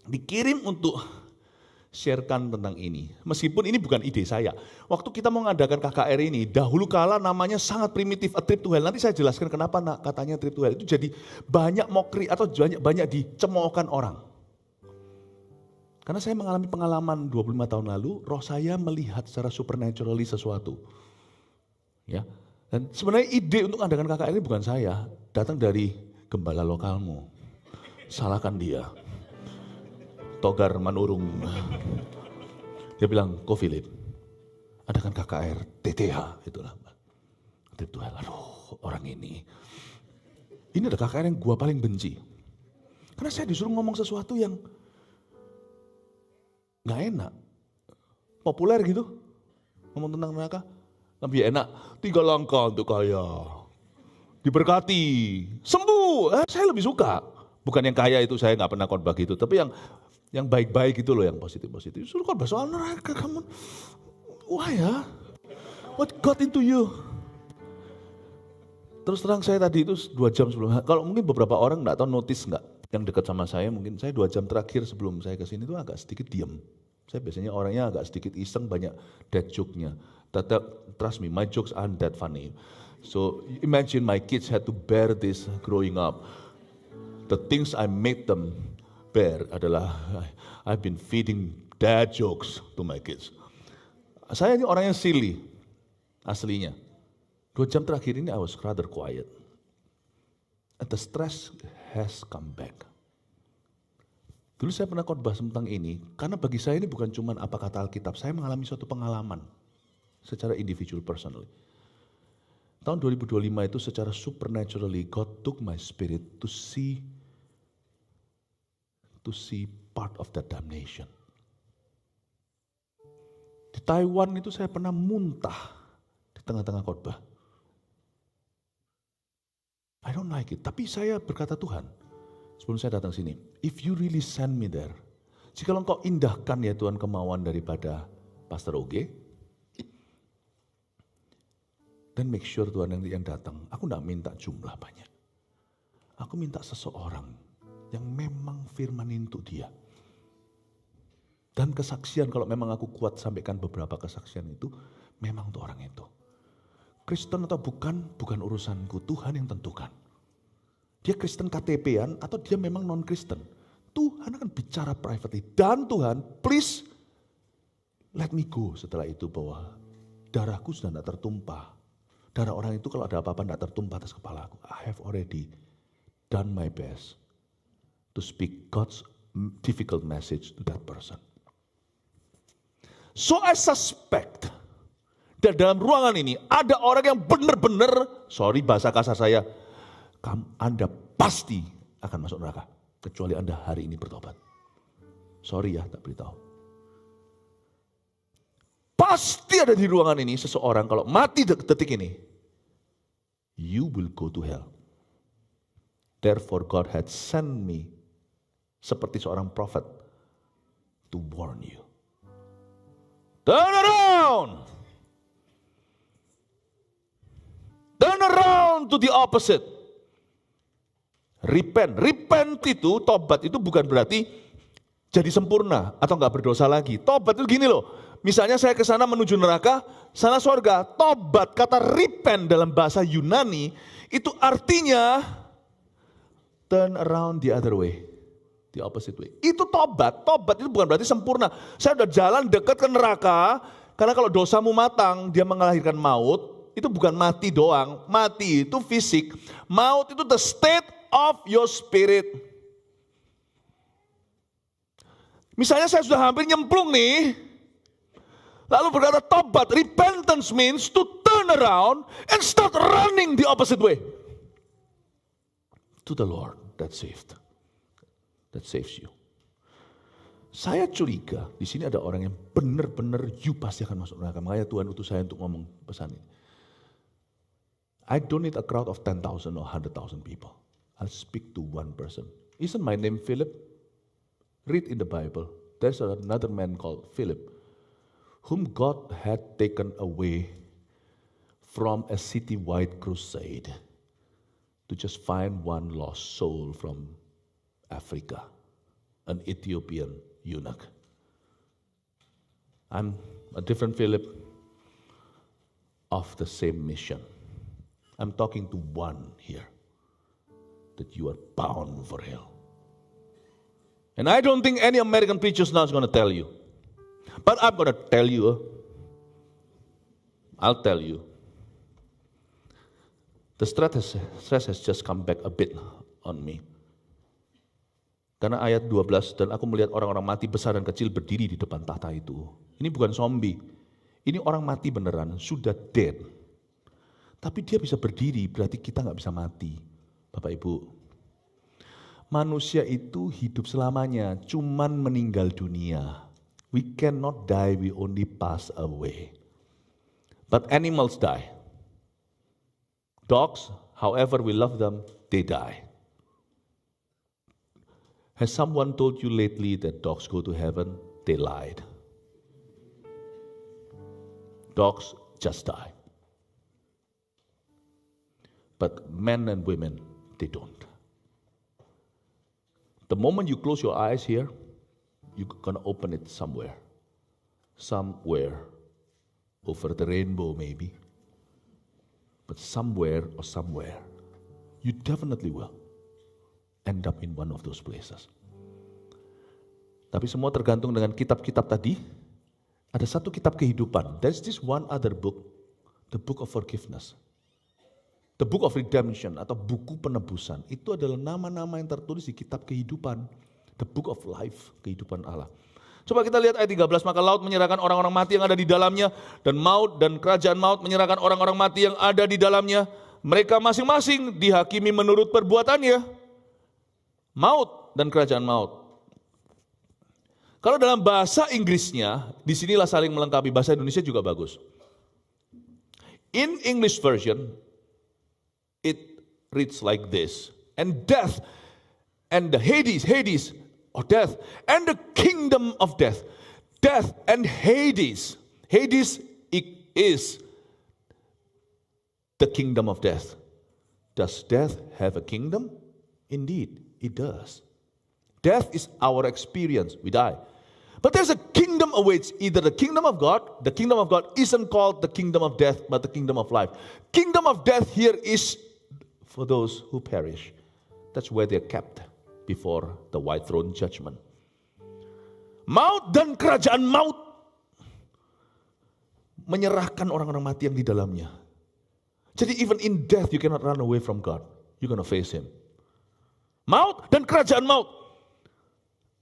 Dikirim untuk sharekan tentang ini. Meskipun ini bukan ide saya. Waktu kita mau mengadakan KKR ini, dahulu kala namanya sangat primitif, a trip to hell. Nanti saya jelaskan kenapa katanya trip to hell. Itu jadi banyak mokri atau banyak dicemoohkan orang. Karena saya mengalami pengalaman 25 tahun lalu, roh saya melihat secara supernaturally sesuatu. Ya. Dan sebenarnya ide untuk mengadakan KKR ini bukan saya, datang dari gembala lokalmu. Salahkan dia. Togar Manurung. Dia bilang, Ko Philip, adakan KKR TTH, itulah. Aduh, orang ini. Ini ada KKR yang gua paling benci. Karena saya disuruh ngomong sesuatu yang nggak enak. Populer gitu. Ngomong tentang neraka. Lebih enak, 3 langkah untuk kaya. Diberkati, sembuh. Saya lebih suka. Bukan yang kaya itu, saya nggak pernah khotbah gitu. Tapi yang baik-baik gitu loh, yang positif-positif. Suruh khotbah soal neraka, kamu. Why ya? What got into you? Terus terang saya tadi itu 2 jam sebelum. Kalau mungkin beberapa orang nggak tahu notice nggak, yang dekat sama saya mungkin saya 2 jam terakhir sebelum saya kesini itu agak sedikit diam. Saya biasanya orangnya agak sedikit iseng, banyak dead joke-nya. Trust me, my jokes aren't that funny. So imagine my kids had to bear this growing up. The things I made them bear adalah I've been feeding dad jokes to my kids. Saya ini orang yang silly, aslinya. 2 jam terakhir ini I was rather quiet. And the stress has come back. Dulu saya pernah khotbah tentang ini, karena bagi saya ini bukan cuma apa kata Alkitab, saya mengalami suatu pengalaman secara individual, personally. Tahun 2025 itu secara supernaturally, God took my spirit to see part of that damnation. Di Taiwan itu saya pernah muntah di tengah-tengah khotbah. I don't like it, tapi saya berkata Tuhan, sebelum saya datang sini, if you really send me there, jika engkau indahkan ya Tuhan kemauan daripada Pastor Oge, dan make sure Tuhan yang datang, aku tidak minta jumlah banyak. Aku minta seseorang yang memang firmanin untuk dia. Dan kesaksian, kalau memang aku kuat sampaikan beberapa kesaksian itu, memang untuk orang itu. Kristen atau bukan urusanku, Tuhan yang tentukan. Dia Kristen KTP-an atau dia memang non-Kristen. Tuhan akan bicara privately. Dan Tuhan, please let me go setelah itu bahwa darahku sudah tidak tertumpah. Darah orang itu kalau ada apa-apa tidak tertumpah atas kepala aku. I have already done my best to speak God's difficult message to that person. So I suspect dan dalam ruangan ini ada orang yang benar-benar, sorry bahasa kasar saya, Anda pasti akan masuk neraka. Kecuali Anda hari ini bertobat. Sorry ya, tak beritahu. Pasti ada di ruangan ini seseorang kalau mati detik ini, you will go to hell. Therefore God had sent me seperti seorang prophet to warn you. Turn around! Turn around to the opposite. Repent. Repent itu, tobat itu bukan berarti jadi sempurna atau nggak berdosa lagi. Tobat itu gini loh. Misalnya saya ke sana menuju neraka, sana surga. Tobat, kata repent dalam bahasa Yunani itu artinya turn around the other way. The opposite way. Itu tobat. Tobat itu bukan berarti sempurna. Saya udah jalan dekat ke neraka, karena kalau dosamu matang, dia mengalahirkan maut. Itu bukan mati doang. Mati itu fisik. Maut itu the state of your spirit. Misalnya saya sudah hampir nyemplung nih, lalu berkata tobat, repentance means to turn around and start running the opposite way. To the Lord that saved. That saves you. Saya curiga di sini ada orang yang benar-benar you pasti akan masuk neraka. Makanya Tuhan utus saya untuk ngomong pesan ini. I don't need a crowd of 10,000 or 100,000 people. I'll speak to one person. Isn't my name Philip? Read in the Bible. There's another man called Philip, whom God had taken away from a city-wide crusade to just find one lost soul from Africa, an Ethiopian eunuch. I'm a different Philip of the same mission. I'm talking to one here, that you are bound for hell. And I don't think any American preachers now is going to tell you. But I'm going to tell you. I'll tell you. The stress has just come back a bit on me. Karena ayat 12, dan aku melihat orang-orang mati besar dan kecil berdiri di depan tahta itu. Ini bukan zombie. Ini orang mati beneran, sudah dead. Tapi dia bisa berdiri, berarti kita nggak bisa mati. Bapak Ibu, manusia itu hidup selamanya, cuman meninggal dunia. We cannot die, we only pass away. But animals die. Dogs, however we love them, they die. Has someone told you lately that dogs go to heaven? They lied. Dogs just die. But men and women, they don't. The moment you close your eyes here, you're going to open it somewhere. Somewhere. Over the rainbow maybe. But somewhere or somewhere, you definitely will end up in one of those places. Tapi semua tergantung dengan kitab-kitab tadi. Ada satu kitab kehidupan. There's this one other book, the book of forgiveness. The book of redemption atau buku penebusan. Itu adalah nama-nama yang tertulis di kitab kehidupan. The book of life, kehidupan Allah. Coba kita lihat ayat 13, maka laut menyerahkan orang-orang mati yang ada di dalamnya, dan maut dan kerajaan maut menyerahkan orang-orang mati yang ada di dalamnya. Mereka masing-masing dihakimi menurut perbuatannya. Maut dan kerajaan maut. Kalau dalam bahasa Inggrisnya, disinilah saling melengkapi. Bahasa Indonesia juga bagus. In English version, it reads like this. And death and the Hades, or death, and the kingdom of death. Death and Hades. Hades is the kingdom of death. Does death have a kingdom? Indeed, it does. Death is our experience. We die. But there's a kingdom awaits, either the kingdom of God. The kingdom of God isn't called the kingdom of death, but the kingdom of life. Kingdom of death here is for those who perish. That's where they're kept before the white throne judgment. Maut dan kerajaan maut menyerahkan orang-orang mati yang di dalamnya. Jadi even in death you cannot run away from God. You're going to face Him. Maut dan kerajaan maut.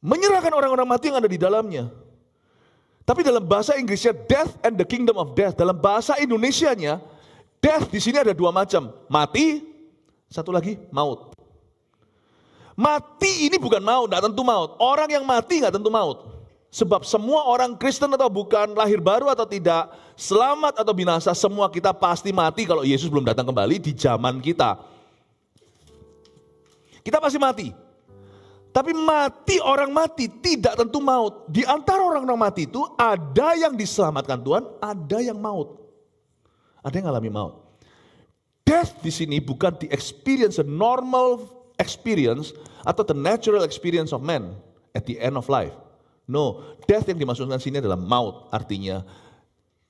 Menyerahkan orang-orang mati yang ada di dalamnya. Tapi dalam bahasa Inggrisnya death and the kingdom of death. Dalam bahasa Indonesianya death di sini ada dua macam. Mati, satu lagi maut. Mati ini bukan maut, tidak tentu maut. Orang yang mati tidak tentu maut. Sebab semua orang Kristen atau bukan, lahir baru atau tidak, selamat atau binasa, semua kita pasti mati kalau Yesus belum datang kembali di zaman kita. Kita pasti mati. Tapi mati, orang mati tidak tentu maut. Di antara orang-orang mati itu ada yang diselamatkan Tuhan, ada yang maut. Ada yang alami maut. Death di sini bukan the experience, a normal experience atau the natural experience of man at the end of life. No, death yang dimaksudkan sini adalah maut, artinya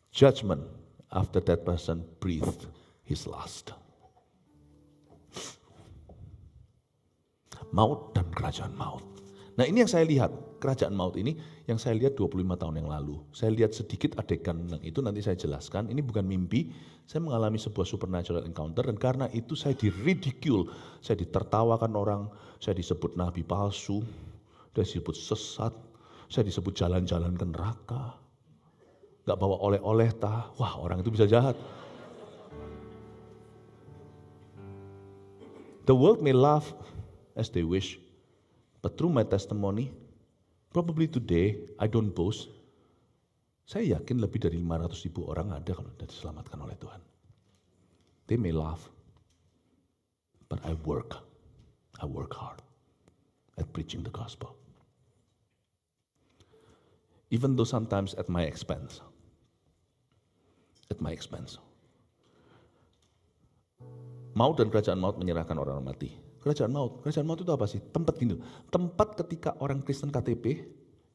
judgment after that person breathed his last. Maut dan kerajaan maut. Nah ini yang saya lihat, kerajaan maut ini yang saya lihat 25 tahun yang lalu. Saya lihat sedikit adegan yang itu, nanti saya jelaskan. Ini bukan mimpi, saya mengalami sebuah supernatural encounter dan karena itu saya diridicule, saya ditertawakan orang, saya disebut nabi palsu, saya disebut sesat, saya disebut jalan-jalan ke neraka. Gak bawa oleh-oleh tah, wah orang itu bisa jahat. The world may laugh as they wish, but through my testimony, probably today, I don't boast, saya yakin lebih dari 500,000 orang ada kalau sudah diselamatkan oleh Tuhan. They may laugh, but I work hard at preaching the gospel. Even though sometimes at my expense. Maut dan kerajaan maut menyerahkan orang mati. Kerajaan maut itu apa sih? Tempat gitu. Tempat ketika orang Kristen KTP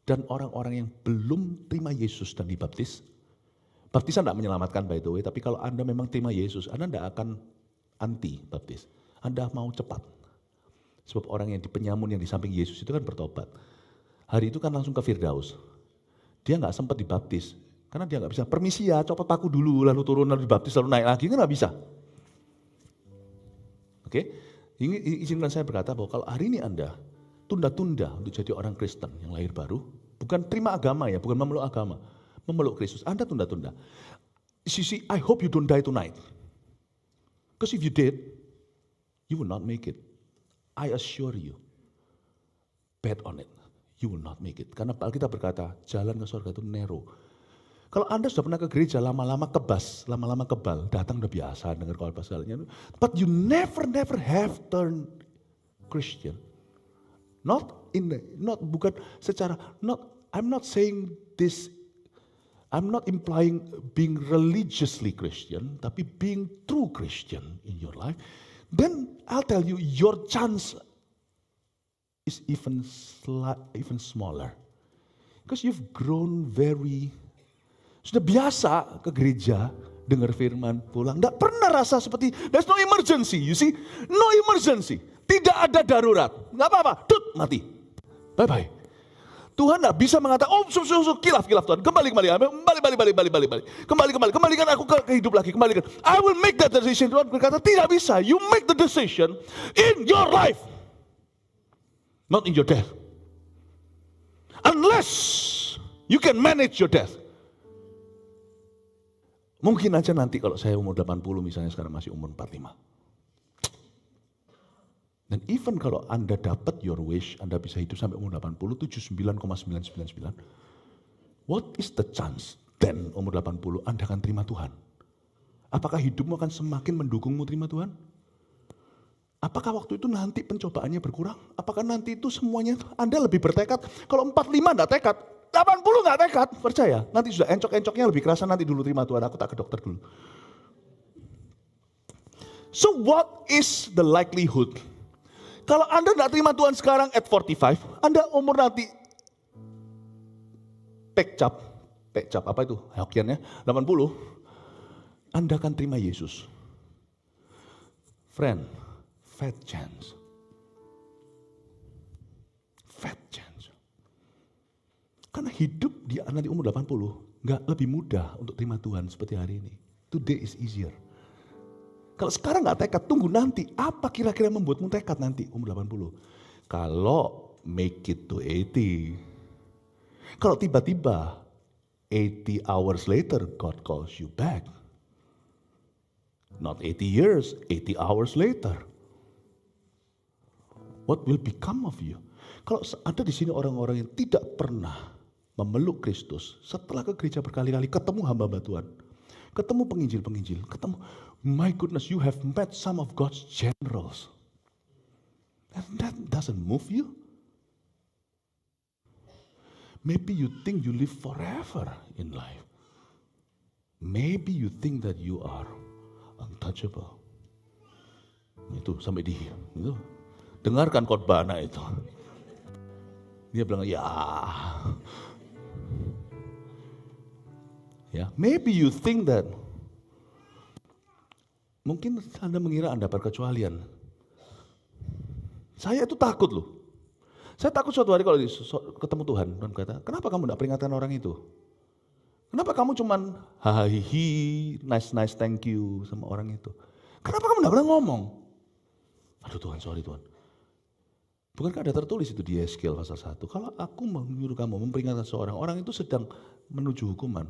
dan orang-orang yang belum terima Yesus dan dibaptis. Baptisan tidak menyelamatkan by the way, tapi kalau Anda memang terima Yesus, Anda tidak akan anti baptis. Anda mau cepat. Sebab orang yang di penyamun yang di samping Yesus itu kan bertobat. Hari itu kan langsung ke Firdaus. Dia nggak sempat dibaptis, karena dia nggak bisa. Permisi ya, copot paku dulu, lalu turun, lalu dibaptis, lalu naik lagi, kan nggak bisa. Oke, izinkan saya berkata bahwa kalau hari ini Anda tunda-tunda untuk jadi orang Kristen yang lahir baru, bukan terima agama ya, bukan memeluk agama, memeluk Kristus, Anda tunda-tunda. See, I hope you don't die tonight. Because if you did, you will not make it. I assure you, bet on it. You will not make it. Karena Alkitab berkata, jalan ke surga itu narrow. Kalau Anda sudah pernah ke gereja, lama-lama kebal, datang udah biasa dengar khotbah segalanya. But you never have turned Christian. I'm not saying this, I'm not implying being religiously Christian, tapi being true Christian in your life. Then I'll tell you, your chance is even smaller. Because you've grown sudah biasa ke gereja, dengar firman, pulang. Tidak pernah rasa seperti, there's no emergency, you see. No emergency. Tidak ada darurat. Nggak apa-apa, mati. Bye-bye. Tuhan tidak bisa mengatakan, kilaf Tuhan. Kembali. Kembalikan aku ke hidup lagi, kembalikan. I will make that decision. Tuhan berkata, tidak bisa. You make the decision in your life. Not in your death. Unless you can manage your death. Mungkin aja nanti kalau saya umur 80 misalnya, sekarang masih umur 45. Dan even kalau Anda dapat your wish, Anda bisa hidup sampai umur 80, 79,999. What is the chance then umur 80 Anda akan terima Tuhan? Apakah hidupmu akan semakin mendukungmu terima Tuhan? Apakah waktu itu nanti pencobaannya berkurang? Apakah nanti itu semuanya Anda lebih bertekad? Kalau 45 enggak tekad, 80 enggak tekad, percaya. Nanti sudah encok-encoknya lebih kerasa, nanti dulu terima Tuhan, aku tak ke dokter dulu. So what is the likelihood? Kalau Anda enggak terima Tuhan sekarang at 45, Anda umur nanti pekcap apa itu? Hokiannya 80, Anda akan terima Yesus. Friend, fat chance. Karena hidup di nanti umur 80 nggak lebih mudah untuk terima Tuhan seperti hari ini. Today is easier. Kalau sekarang nggak tekad, tunggu nanti. Apa kira-kira membuatmu tekad nanti umur 80? Kalau make it to 80. Kalau tiba-tiba 80 hours later God calls you back. Not 80 years, 80 hours later. What will become of you? Kalau ada di sini orang-orang yang tidak pernah memeluk Kristus, setelah ke gereja berkali-kali, ketemu hamba-hamba Tuhan, ketemu penginjil-penginjil, ketemu, my goodness, you have met some of God's generals. And that doesn't move you. Maybe you think you live forever in life. Maybe you think that you are untouchable. Itu sampai di itu. Dengarkan khotbah anak itu. Dia bilang, ya, maybe you think that. Mungkin Anda mengira Anda berkecualian. Saya itu takut loh. Saya takut suatu hari kalau ketemu Tuhan, Tuhan kata, kenapa kamu tidak peringatkan orang itu? Kenapa kamu cuman hahihi, nice thank you sama orang itu? Kenapa kamu tidak pernah ngomong? Aduh Tuhan, sorry Tuhan. Bukankah ada tertulis itu di Yeskiel pasal 1? Kalau aku menyuruh kamu memperingatkan seorang, orang itu sedang menuju hukuman.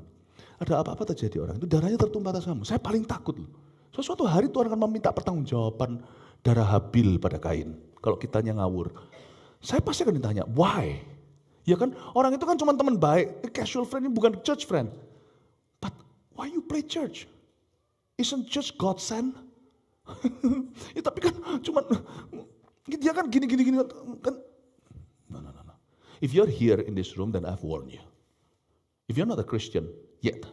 Ada apa-apa terjadi orang itu, darahnya tertumpah atas kamu. Saya paling takut loh. Suatu hari Tuhan akan meminta pertanggungjawaban darah Habil pada Kain. Kalau kitanya ngawur. Saya pasti akan ditanya, why? Ya kan, orang itu kan cuma teman baik, casual friend, ini bukan church friend. But why you play church? Isn't church God sent? Ya tapi kan cuma, dia kan gini kan. No. If you're here in this room, then I've warned you. If you're not a Christian yet,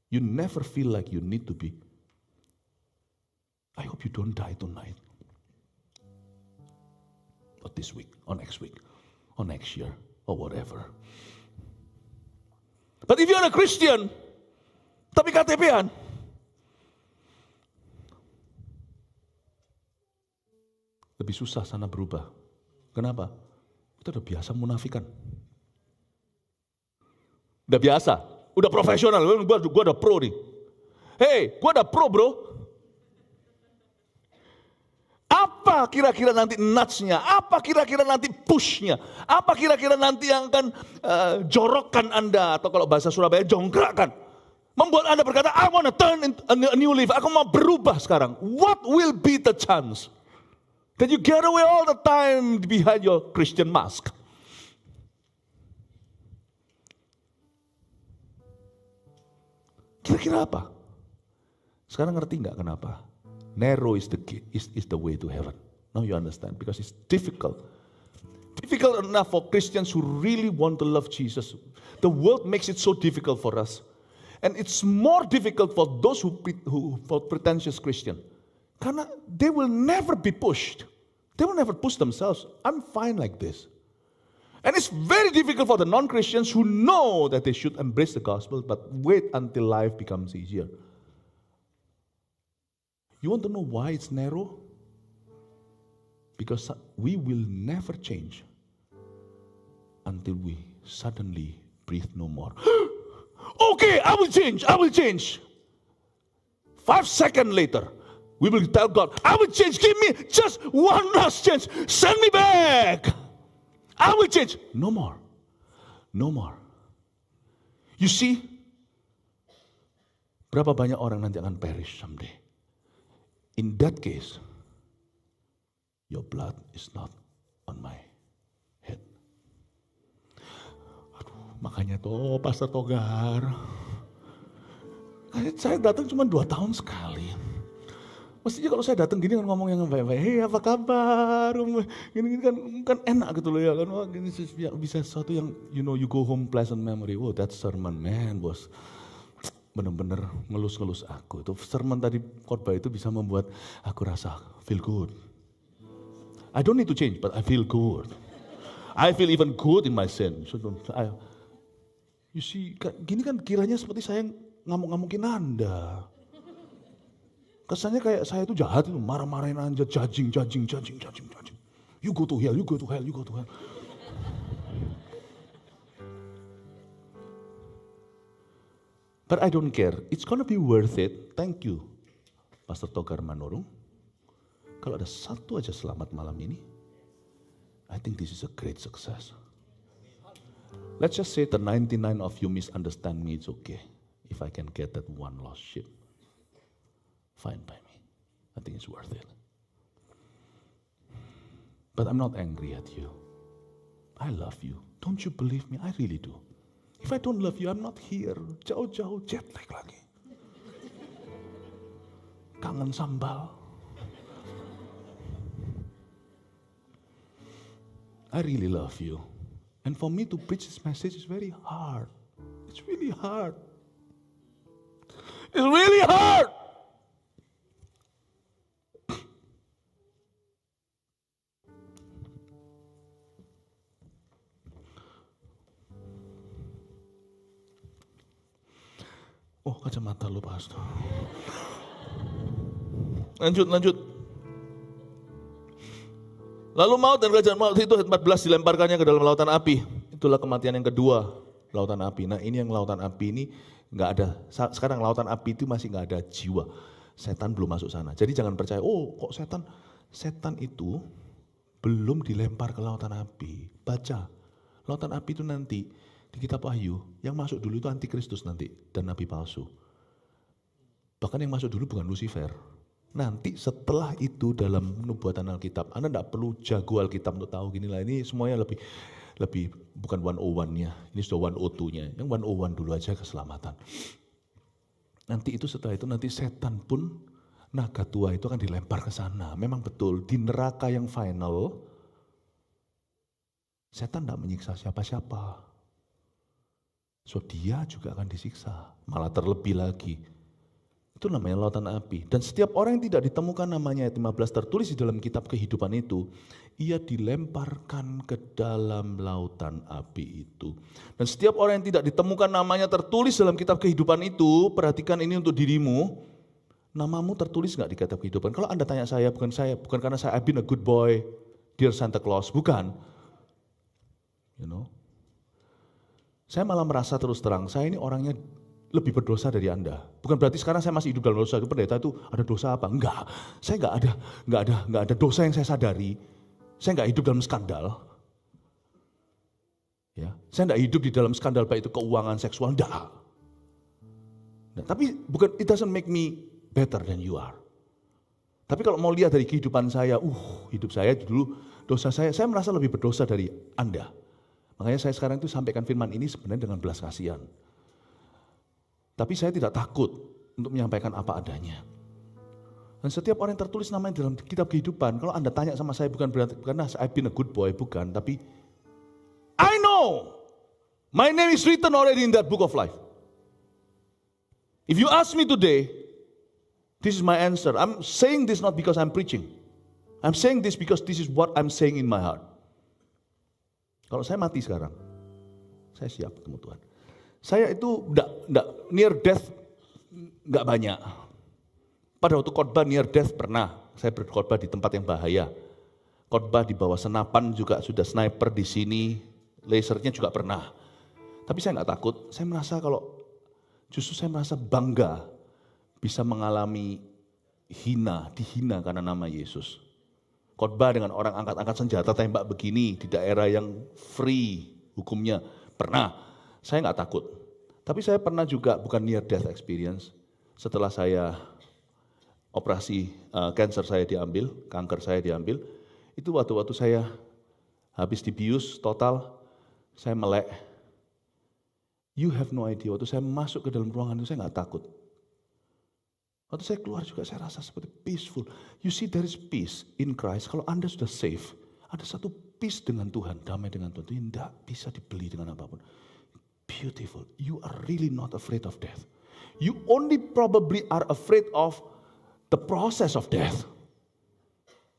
you never feel like you need to be. I hope you don't die tonight. Or this week, or next week, or next year, or whatever. But if you're a Christian, tapi KTP-an, lebih susah sana berubah. Kenapa? Kita udah biasa munafikan. Udah biasa, udah profesional, gue udah pro nih. Hey, gue udah pro bro. Apa kira-kira nanti nuts-nya? Apa kira-kira nanti push-nya? Apa kira-kira nanti yang akan jorokkan Anda? Atau kalau bahasa Surabaya, jongkrakkan. Membuat Anda berkata, I want to turn into a new leaf. Aku mau berubah sekarang. What will be the chance? That you get away all the time behind your Christian mask. Kira-kira apa? Sekarang ngerti nggak kenapa? Narrow is the key, is the way to heaven. Now you understand, because it's difficult. Difficult enough for Christians who really want to love Jesus. The world makes it so difficult for us. And it's more difficult for those who for pretentious Christian. Karena they will never be pushed. They will never push themselves. I'm fine like this. And it's very difficult for the non-Christians who know that they should embrace the gospel, but wait until life becomes easier. You want to know why it's narrow? Because we will never change until we suddenly breathe no more. Okay, I will change. 5 seconds later, we will tell God, I will change. Give me just one last chance. Send me back. I will change. No more. You see, berapa banyak orang nanti akan perish someday. In that case, your blood is not on my head. Aduh, makanya tuh Pastor Togar, saya datang cuma 2 tahun sekali. Mestinya kalau saya datang gini kan ngomong yang baik-baik, hey apa kabar, gini kan enak gitu loh ya kan, wah gini bisa sesuatu yang you go home pleasant memory. Wow, that sermon man bos. Benar-benar ngelus-ngelus aku. Itu sermon tadi khotbah itu bisa membuat aku rasa feel good. I don't need to change, but I feel good. I feel even good in my sin. So you see, gini kan kiranya seperti saya ngamuk-ngamukin Anda. Kesannya kayak saya itu jahat, itu marah-marahin Anda, judging. You go to hell. But I don't care. It's gonna be worth it. Thank you, Pastor Togar Manurung, kalau ada satu aja selamat malam ini, I think this is a great success. Let's just say the 99 of you misunderstand me, it's okay. If I can get that one lost sheep, fine by me. I think it's worth it. But I'm not angry at you. I love you. Don't you believe me? I really do. If I don't love you, I'm not here. Jauh-jauh jet lag lagi. Kangen sambal. I really love you. And for me to preach this message is very hard. It's really hard. It's really hard. Oh, kacamata lu, Pastor. Lanjut. Lalu maut dan kerajaan maut itu 14 dilemparkannya ke dalam lautan api. Itulah kematian yang kedua, lautan api. Nah, ini yang lautan api ini nggak ada. Sekarang lautan api itu masih nggak ada jiwa. Setan belum masuk sana. Jadi jangan percaya, oh kok setan itu belum dilempar ke lautan api. Baca, lautan api itu nanti di kitab Wahyu, yang masuk dulu itu antikristus nanti dan nabi palsu. Bahkan yang masuk dulu bukan Lucifer. Nanti setelah itu dalam nubuatan Alkitab, Anda tidak perlu jago Alkitab untuk tahu gini lah. Ini semuanya lebih bukan 101-nya, ini sudah 102-nya. Yang 101 dulu aja keselamatan. Nanti itu setelah itu nanti setan pun naga tua itu akan dilempar ke sana. Memang betul di neraka yang final, setan tidak menyiksa siapa-siapa. So dia juga akan disiksa, malah terlebih lagi. Itu namanya lautan api. Dan setiap orang yang tidak ditemukan namanya ayat 15 tertulis di dalam kitab kehidupan itu, ia dilemparkan ke dalam lautan api itu. Dan setiap orang yang tidak ditemukan namanya tertulis dalam kitab kehidupan itu, perhatikan ini untuk dirimu, namamu tertulis nggak di kitab kehidupan? Kalau Anda tanya saya, bukan karena saya I've been a good boy, dear Santa Claus, bukan. You know. Saya malah merasa terus terang, saya ini orangnya lebih berdosa dari Anda. Bukan berarti sekarang saya masih hidup dalam dosa. Itu pendeta itu ada dosa apa? Enggak. Saya enggak ada dosa yang saya sadari. Saya enggak hidup dalam skandal. Ya, saya enggak hidup di dalam skandal baik itu keuangan seksual, enggak. Nah, tapi bukan it doesn't make me better than you are. Tapi kalau mau lihat dari kehidupan saya, hidup saya dulu dosa saya merasa lebih berdosa dari Anda. Makanya saya sekarang itu sampaikan firman ini sebenarnya dengan belas kasihan. Tapi saya tidak takut untuk menyampaikan apa adanya. Dan setiap orang yang tertulis namanya dalam kitab kehidupan, kalau Anda tanya sama saya bukan berarti karena I've been a good boy, bukan. Tapi I know my name is written already in that book of life. If you ask me today, this is my answer. I'm saying this not because I'm preaching. I'm saying this because this is what I'm saying in my heart. Kalau saya mati sekarang, saya siap ketemu Tuhan. Saya itu enggak near death enggak banyak. Pada waktu khotbah near death pernah. Saya berkhotbah di tempat yang bahaya. Khotbah di bawah senapan juga sudah sniper di sini, lasernya juga pernah. Tapi saya enggak takut. Saya merasa justru saya merasa bangga bisa mengalami dihina karena nama Yesus. Khotbah dengan orang angkat-angkat senjata tembak begini di daerah yang free hukumnya pernah. Saya nggak takut. Tapi saya pernah juga bukan near death experience. Setelah saya operasi kanker saya diambil, itu waktu saya habis dibius total, saya melek. You have no idea. Waktu saya masuk ke dalam ruangan itu saya nggak takut. Waktu saya keluar juga saya rasa seperti peaceful. You see there is peace in Christ. Kalau Anda sudah safe, ada satu peace dengan Tuhan, damai dengan Tuhan. Itu tidak bisa dibeli dengan apapun. Beautiful. You are really not afraid of death. You only probably are afraid of the process of death.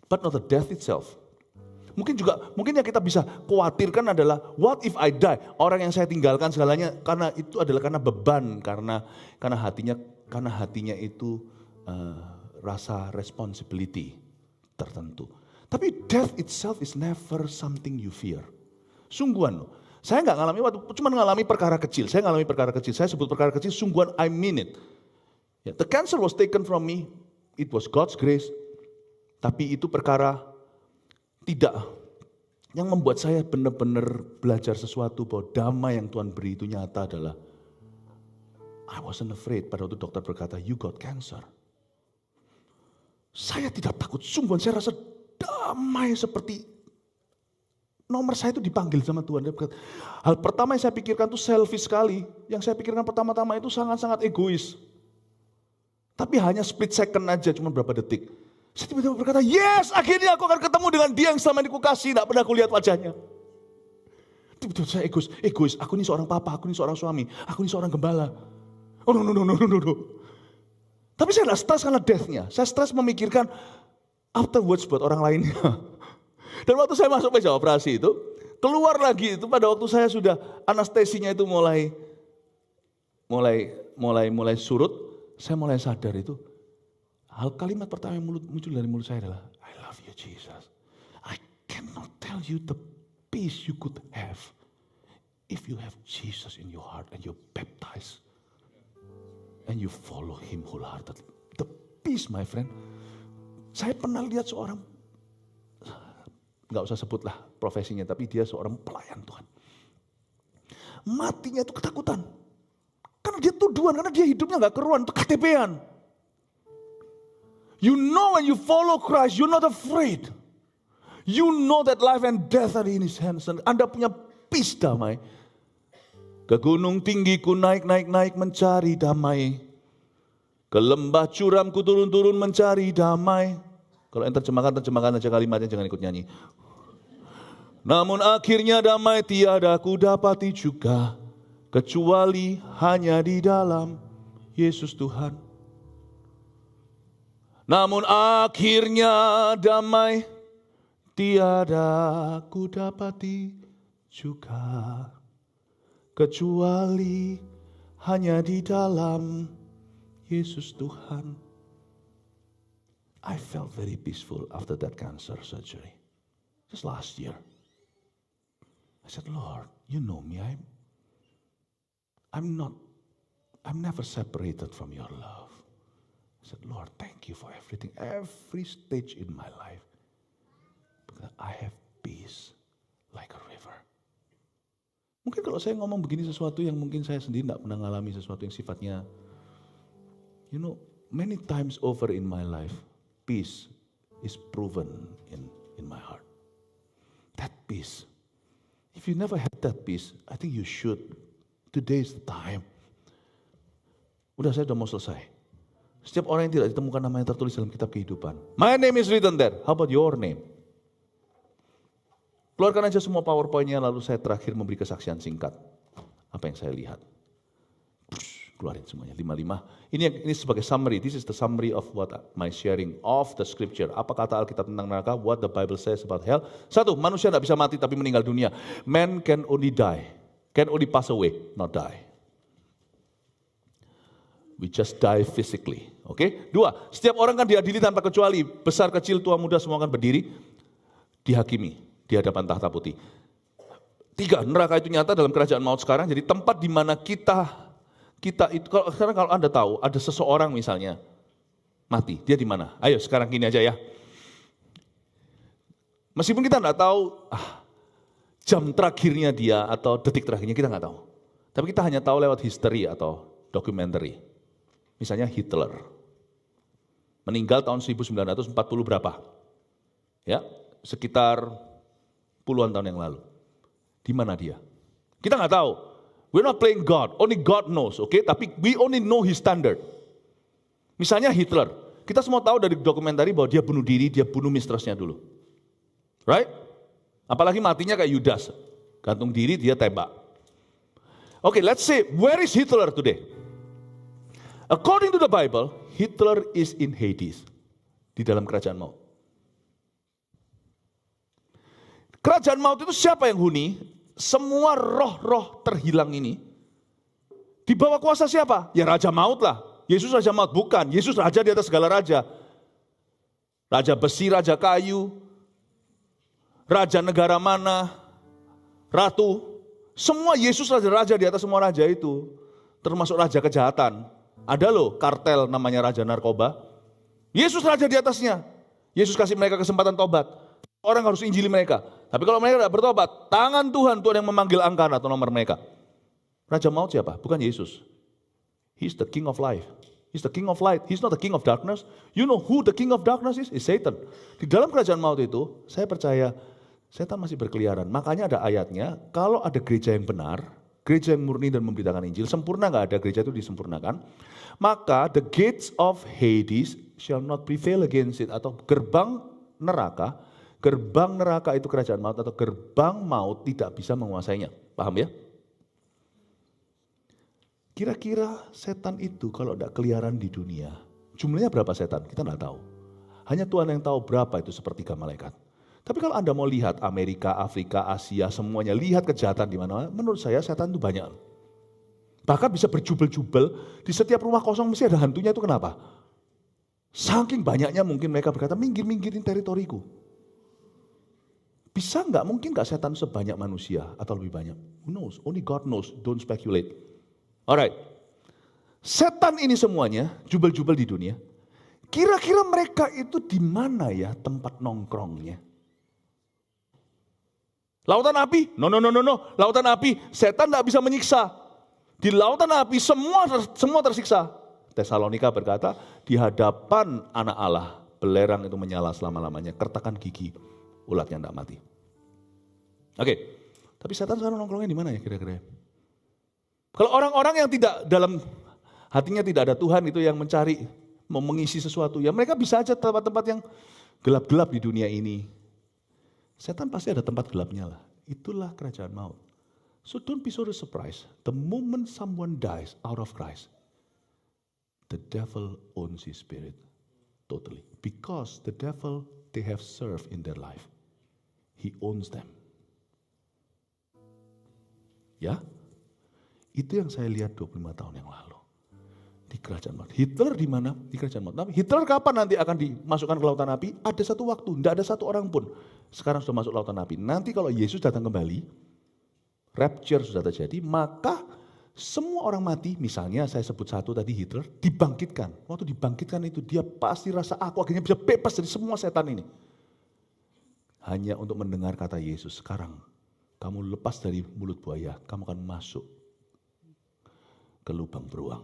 But not the death itself. Mungkin yang kita bisa khawatirkan adalah what if I die? Orang yang saya tinggalkan segalanya karena itu adalah karena beban, karena hatinya itu rasa responsibility tertentu. Tapi death itself is never something you fear. Sungguhan loh. Saya nggak ngalami cuma ngalami perkara kecil. Saya sebut perkara kecil, sungguhan I mean it. The cancer was taken from me it was God's grace, tapi itu perkara tidak. Yang membuat saya benar-benar belajar sesuatu bahwa damai yang Tuhan beri itu nyata adalah I wasn't afraid pada waktu dokter berkata, you got cancer. Saya tidak takut, sungguh saya rasa damai seperti nomor saya itu dipanggil sama Tuhan. Dia berkata, hal pertama yang saya pikirkan itu selfish sekali. Yang saya pikirkan pertama-tama itu sangat-sangat egois. Tapi hanya split second aja, cuma berapa detik. Saya tiba-tiba berkata, yes, akhirnya aku akan ketemu dengan dia yang selama ini kukasih, tidak pernah aku lihat wajahnya. Tiba-tiba saya egois, aku ini seorang papa, aku ini seorang suami, aku ini seorang gembala. Oh no. Tapi saya tidak stres karena death-nya, saya stres memikirkan afterwards buat orang lainnya. Dan waktu saya masuk meja operasi itu, keluar lagi itu pada waktu saya sudah anestesinya itu mulai surut, saya mulai sadar itu. Hal kalimat pertama yang muncul dari mulut saya adalah, I love you Jesus. I cannot tell you the peace you could have if you have Jesus in your heart and you're baptized and you follow Him wholeheartedly. The peace, my friend. Saya pernah lihat seorang, nggak usah sebutlah profesinya, tapi dia seorang pelayan Tuhan. Matinya itu ketakutan. Karena dia tuduhan, karena dia hidupnya nggak keruan, itu KTP-an. You know when you follow Christ, you're not afraid. You know that life and death are in His hands. Anda punya peace damai. Ke gunung tinggi ku naik mencari damai. Ke lembah curam ku turun mencari damai. Kalau yang terjemahkan aja kalimatnya, jangan ikut nyanyi. Namun akhirnya damai tiada ku dapati juga, kecuali hanya di dalam Yesus Tuhan. Namun akhirnya damai tiada ku dapati juga, kecuali hanya di dalam Yesus Tuhan. I felt very peaceful after that cancer surgery. Just last year. I said, Lord, you know me. I'm never separated from your love. I said, Lord, thank you for everything, every stage in my life. Because I have peace like a river. Mungkin kalau saya ngomong begini sesuatu yang mungkin saya sendiri tidak pernah mengalami sesuatu yang sifatnya, many times over in my life, peace is proven in my heart. That peace. If you never had that peace, I think you should. Today is the time. Udah, saya udah mau selesai. Setiap orang yang tidak ditemukan namanya tertulis dalam kitab kehidupan. My name is written there. How about your name? Keluarkan aja semua PowerPoint-nya, lalu saya terakhir memberi kesaksian singkat. Apa yang saya lihat. Keluarin semuanya, 5. Ini sebagai summary. This is the summary of what my sharing of the scripture. Apa kata Alkitab tentang neraka? What the Bible says about hell. 1, manusia tidak bisa mati tapi meninggal dunia. Man can only die. Can only pass away, not die. We just die physically. Oke? 2, setiap orang kan diadili tanpa kecuali. Besar, kecil, tua, muda, semua kan berdiri. Dihakimi di hadapan tahta putih. 3, neraka itu nyata dalam kerajaan maut sekarang. Jadi tempat di mana kita itu, sekarang kalau Anda tahu, ada seseorang misalnya mati, dia di mana? Ayo sekarang gini aja ya. Meskipun kita nggak tahu jam terakhirnya dia atau detik terakhirnya, kita nggak tahu. Tapi kita hanya tahu lewat history atau documentary. Misalnya Hitler, meninggal tahun 1940 berapa? Ya, sekitar puluhan tahun yang lalu. Di mana dia? Kita nggak tahu. We're not playing God, only God knows, okay? Tapi we only know His standard. Misalnya Hitler, kita semua tahu dari dokumentari bahwa dia bunuh diri, dia bunuh mistressnya dulu. Right? Apalagi matinya kayak Yudas, gantung diri, dia tembak. Okay, let's say, where is Hitler today? According to the Bible, Hitler is in Hades, di dalam kerajaan maut. Kerajaan maut itu siapa yang huni? Semua roh-roh terhilang ini di bawah kuasa siapa? Ya Raja Maut lah. Yesus Raja Maut bukan. Yesus Raja di atas segala raja. Raja besi, Raja kayu, Raja negara mana, Ratu. Semua Yesus Raja di atas semua raja itu. Termasuk Raja kejahatan. Ada loh kartel namanya Raja Narkoba. Yesus raja di atasnya. Yesus kasih mereka kesempatan tobat. Orang harus injili mereka. Tapi kalau mereka tidak bertobat, tangan Tuhan yang memanggil angkana atau nomor mereka. Raja maut siapa? Bukan Yesus. He's the king of life. He's the king of light. He's not the king of darkness. You know who the king of darkness is? Is Satan. Di dalam kerajaan maut itu, saya percaya setan masih berkeliaran. Makanya ada ayatnya, kalau ada gereja yang benar, gereja yang murni dan memberitakan Injil, sempurna nggak ada, gereja itu disempurnakan, maka the gates of Hades shall not prevail against it, atau gerbang neraka itu kerajaan maut, atau gerbang maut tidak bisa menguasainya. Paham ya? Kira-kira setan itu kalau tidak keliaran di dunia, jumlahnya berapa setan? Kita tidak tahu. Hanya Tuhan yang tahu berapa itu sepertiga malaikat. Tapi kalau Anda mau lihat Amerika, Afrika, Asia, semuanya, lihat kejahatan di mana-mana, menurut saya setan itu banyak. Bahkan bisa berjubel-jubel, di setiap rumah kosong mesti ada hantunya, itu kenapa? Saking banyaknya mungkin mereka berkata, minggir-minggirin teritoriku. Bisa nggak? Mungkin nggak setan sebanyak manusia atau lebih banyak? Who knows? Only God knows, don't speculate. Alright, setan ini semuanya, jubel-jubel di dunia, kira-kira mereka itu di mana ya tempat nongkrongnya? Lautan api? No. Lautan api, setan tidak bisa menyiksa. Di lautan api semua tersiksa. Tesalonika berkata, di hadapan anak Allah, belerang itu menyala selama-lamanya, kertakan gigi, ulatnya tidak mati. Oke, tapi setan sekarang nongkrongnya di mana ya kira-kira? Kalau orang-orang yang tidak dalam hatinya tidak ada Tuhan, itu yang mencari, mau mengisi sesuatu, ya mereka bisa aja tempat-tempat yang gelap-gelap di dunia ini. Setan pasti ada tempat gelapnya lah. Itulah kerajaan maut. So don't be so surprised. The moment someone dies out of Christ, the devil owns his spirit totally. Because the devil they have served in their life, he owns them. Ya? Itu yang saya lihat 25 tahun yang lalu. Di kerajaan maut. Hitler di mana? Di kerajaan maut. Tapi Hitler kapan nanti akan dimasukkan ke lautan api? Ada satu waktu, tidak ada satu orang pun. Sekarang sudah masuk lautan api. Nanti kalau Yesus datang kembali, rapture sudah terjadi, maka semua orang mati, misalnya saya sebut satu tadi Hitler, dibangkitkan. Waktu dibangkitkan itu dia pasti rasa aku akhirnya bisa bebas dari semua setan ini. Hanya untuk mendengar kata Yesus, sekarang kamu lepas dari mulut buaya, kamu akan masuk ke lubang beruang.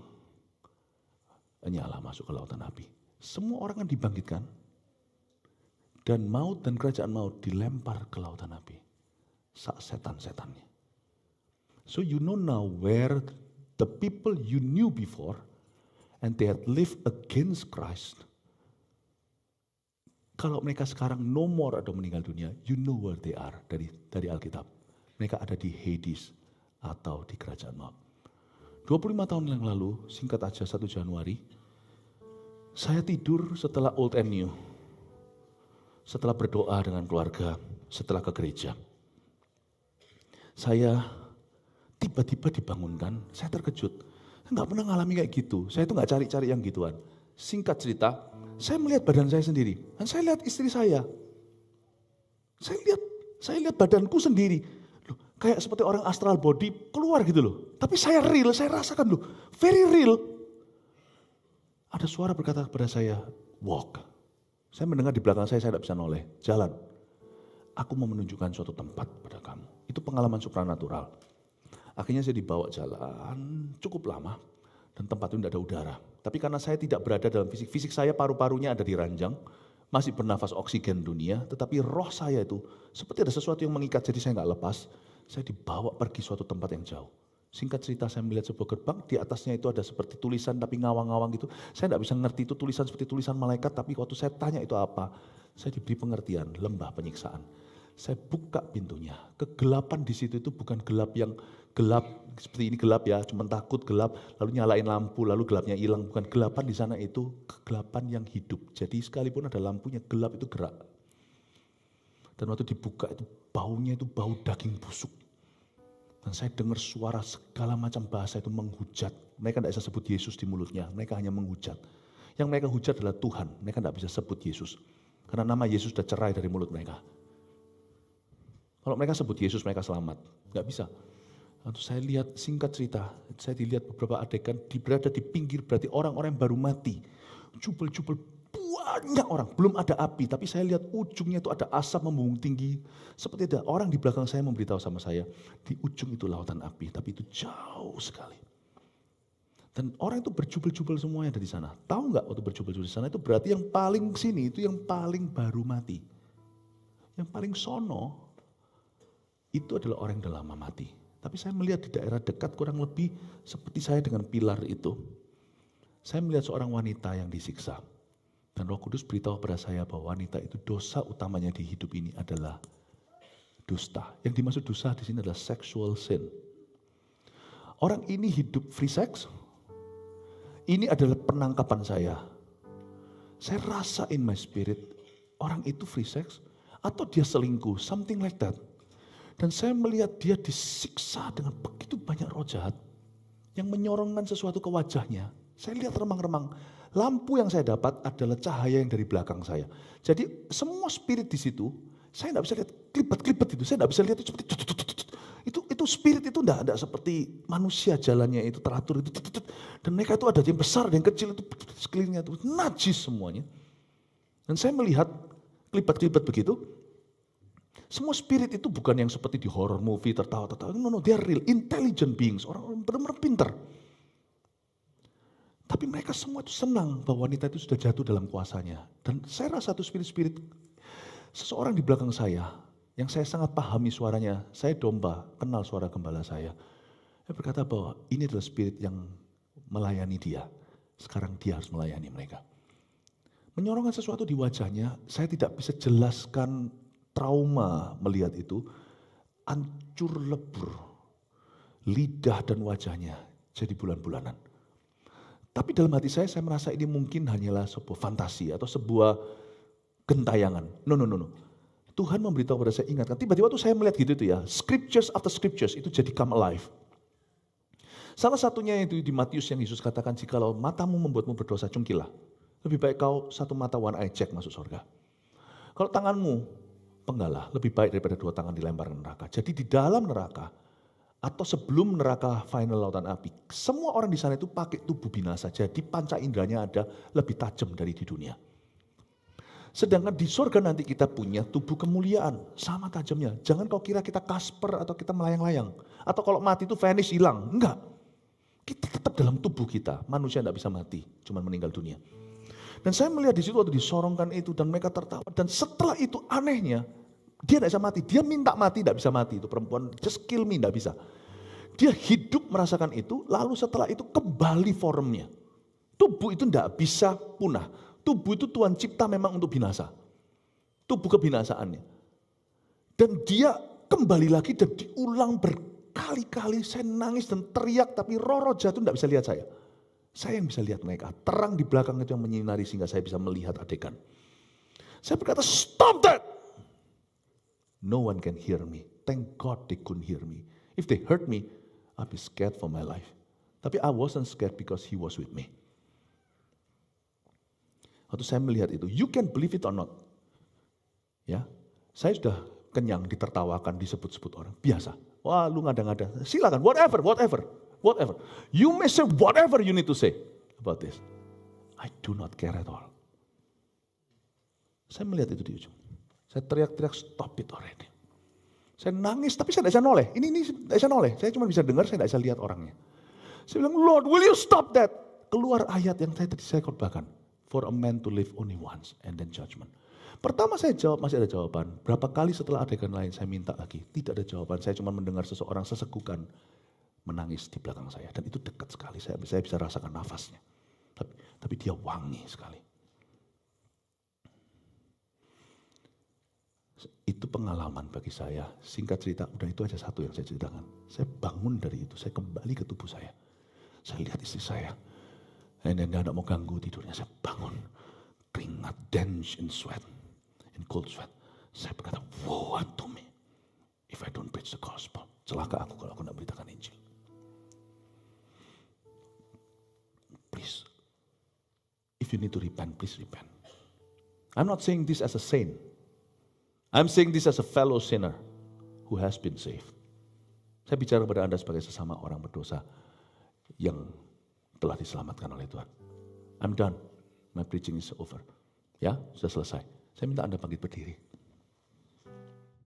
Nyala masuk ke lautan api. Semua orang akan dibangkitkan. Dan maut dan kerajaan maut dilempar ke lautan api. Setan-setannya. So you know now where the people you knew before and they had lived against Christ. Kalau mereka sekarang no more atau meninggal dunia, you know where they are dari Alkitab. Mereka ada di Hades atau di kerajaan maut. 25 tahun yang lalu, singkat aja 1 Januari, saya tidur setelah Old and New. Setelah berdoa dengan keluarga, setelah ke gereja. Saya tiba-tiba dibangunkan, saya terkejut. Saya nggak pernah ngalami kayak gitu, saya itu nggak cari-cari yang gituan. Singkat cerita, saya melihat badan saya sendiri, dan saya lihat istri saya. Saya lihat badanku sendiri. Loh, kayak seperti orang astral body keluar gitu loh. Tapi saya real, saya rasakan loh, very real. Ada suara berkata kepada saya, walk. Saya mendengar di belakang saya tidak bisa noleh, jalan. Aku mau menunjukkan suatu tempat pada kamu. Itu pengalaman supranatural. Akhirnya saya dibawa jalan cukup lama dan tempat itu tidak ada udara. Tapi karena saya tidak berada dalam fisik saya paru-parunya ada di ranjang, masih bernafas oksigen dunia, tetapi roh saya itu seperti ada sesuatu yang mengikat, jadi saya nggak lepas. Saya dibawa pergi suatu tempat yang jauh. Singkat cerita saya melihat sebuah gerbang, di atasnya itu ada seperti tulisan tapi ngawang-ngawang gitu. Saya tidak bisa ngerti itu tulisan seperti tulisan malaikat, tapi waktu saya tanya itu apa, saya diberi pengertian, lembah penyiksaan. Saya buka pintunya, kegelapan di situ itu bukan gelap yang gelap, seperti ini gelap ya, cuma takut gelap, lalu nyalain lampu, lalu gelapnya hilang. Bukan, gelapan di sana itu kegelapan yang hidup. Jadi sekalipun ada lampunya, gelap itu gerak. Dan waktu dibuka itu baunya itu bau daging busuk. Dan saya dengar suara segala macam bahasa itu menghujat. Mereka tidak bisa sebut Yesus di mulutnya, mereka hanya menghujat. Yang mereka hujat adalah Tuhan, mereka tidak bisa sebut Yesus. Karena nama Yesus sudah cerai dari mulut mereka. Kalau mereka sebut Yesus, mereka selamat. Nggak bisa. Lalu saya lihat, singkat cerita, saya dilihat beberapa adegan berada di pinggir, berarti orang-orang yang baru mati. Jubel-jubel banyak orang, belum ada api, tapi saya lihat ujungnya itu ada asap membumbung tinggi. Seperti ada orang di belakang saya memberitahu sama saya, di ujung itu lautan api, tapi itu jauh sekali. Dan orang itu berjubel-jubel semua yang ada di sana. Tahu nggak waktu berjubel-jubel di sana itu berarti yang paling sini itu yang paling baru mati. Yang paling sono itu adalah orang yang sudah lama mati. Tapi saya melihat di daerah dekat kurang lebih seperti saya dengan pilar itu. Saya melihat seorang wanita yang disiksa. Dan Roh Kudus beritahu kepada saya bahwa wanita itu dosa utamanya di hidup ini adalah dusta. Yang dimaksud dosa di sini adalah sexual sin. Orang ini hidup free sex. Ini adalah penangkapan saya. Saya rasa in my spirit, orang itu free sex atau dia selingkuh, something like that. Dan saya melihat dia disiksa dengan begitu banyak roh jahat yang menyorongkan sesuatu ke wajahnya. Saya lihat remang-remang. Lampu yang saya dapat adalah cahaya yang dari belakang saya. Jadi semua spirit di situ, saya tidak bisa lihat klipet-klipet itu. Saya tidak bisa lihat itu seperti itu spirit itu tidak seperti manusia jalannya itu teratur itu. Dan mereka itu ada yang besar, ada yang kecil itu sekelilingnya itu najis semuanya. Dan saya melihat klipet-klipet begitu. Semua spirit itu bukan yang seperti di horror movie tertawa-tertawa. No, they are real, intelligent beings, orang benar-benar pintar. Tapi mereka semua itu senang bahwa wanita itu sudah jatuh dalam kuasanya. Dan saya rasa itu spirit-spirit seseorang di belakang saya, yang saya sangat pahami suaranya, saya domba, kenal suara gembala saya. Saya berkata bahwa ini adalah spirit yang melayani dia. Sekarang dia harus melayani mereka. Menyorongkan sesuatu di wajahnya, saya tidak bisa jelaskan trauma melihat itu. Hancur lebur, lidah dan wajahnya jadi bulan-bulanan. Tapi dalam hati saya merasa ini mungkin hanyalah sebuah fantasi atau sebuah gentayangan. No. Tuhan memberitahu kepada saya, ingatkan. Tiba-tiba tuh saya melihat gitu itu ya, scriptures after scriptures itu jadi come alive. Salah satunya itu di Matius yang Yesus katakan, jikalau matamu membuatmu berdosa, cungkilah. Lebih baik kau satu mata one eye check masuk surga. Kalau tanganmu penggalah, lebih baik daripada dua tangan dilempar ke neraka. Jadi di dalam neraka, atau sebelum neraka final lautan api, semua orang di sana itu pakai tubuh binasa. Jadi panca inderanya ada lebih tajam dari di dunia. Sedangkan di surga nanti kita punya tubuh kemuliaan, sama tajamnya. Jangan kau kira kita Kasper atau kita melayang-layang. Atau kalau mati itu vanish, hilang. Enggak. Kita tetap dalam tubuh kita. Manusia tidak bisa mati, cuma meninggal dunia. Dan saya melihat di situ waktu disorongkan itu dan mereka tertawa. Dan setelah itu anehnya, dia tidak bisa mati. Dia minta mati, tidak bisa mati. Itu perempuan, just kill me, tidak bisa. Dia hidup merasakan itu, lalu setelah itu kembali formnya. Tubuh itu tidak bisa punah. Tubuh itu Tuhan cipta memang untuk binasa. Tubuh kebinasaannya. Dan dia kembali lagi dan diulang berkali-kali. Saya nangis dan teriak, tapi roh-roh jatuh tidak bisa lihat saya. Saya yang bisa lihat mereka. Terang di belakang itu yang menyinari sehingga saya bisa melihat adegan. Saya berkata, stop that! No one can hear me. Thank God they couldn't hear me. If they heard me, I'd be scared for my life. Tapi I wasn't scared because he was with me. Waktu saya melihat itu, you can believe it or not. Ya, saya sudah kenyang ditertawakan, disebut-sebut orang. Biasa. Wah, lu ngada-ngada. Silakan, whatever. You may say whatever you need to say about this. I do not care at all. Saya melihat itu di ujung. Saya teriak-teriak, stop it already. Saya nangis, tapi saya tidak bisa noleh. Ini tidak bisa noleh. Saya cuma bisa dengar, saya tidak bisa lihat orangnya. Saya bilang, Lord, will you stop that? Keluar ayat yang tadi saya khotbahkan. For a man to live only once and then judgment. Pertama saya jawab, masih ada jawaban. Berapa kali setelah adegan lain saya minta lagi. Tidak ada jawaban, saya cuma mendengar seseorang sesekukan menangis di belakang saya. Dan itu dekat sekali, saya bisa rasakan nafasnya. Tapi dia wangi sekali. Itu pengalaman bagi saya. Singkat cerita, udah itu aja satu yang saya ceritakan. Saya bangun dari itu, saya kembali ke tubuh saya. Saya lihat istri saya. Dan dia tidak mau ganggu tidurnya, saya bangun. Keringat, drenched in sweat, in cold sweat. Saya berkata, woe unto me if I don't preach the gospel. Celaka aku kalau aku tidak beritakan Injil. Please, if you need to repent, please repent. I'm not saying this as a saint. I'm saying this as a fellow sinner who has been saved. Saya bicara kepada Anda sebagai sesama orang berdosa yang telah diselamatkan oleh Tuhan. I'm done. My preaching is over. Ya, sudah selesai. Saya minta Anda bangkit berdiri.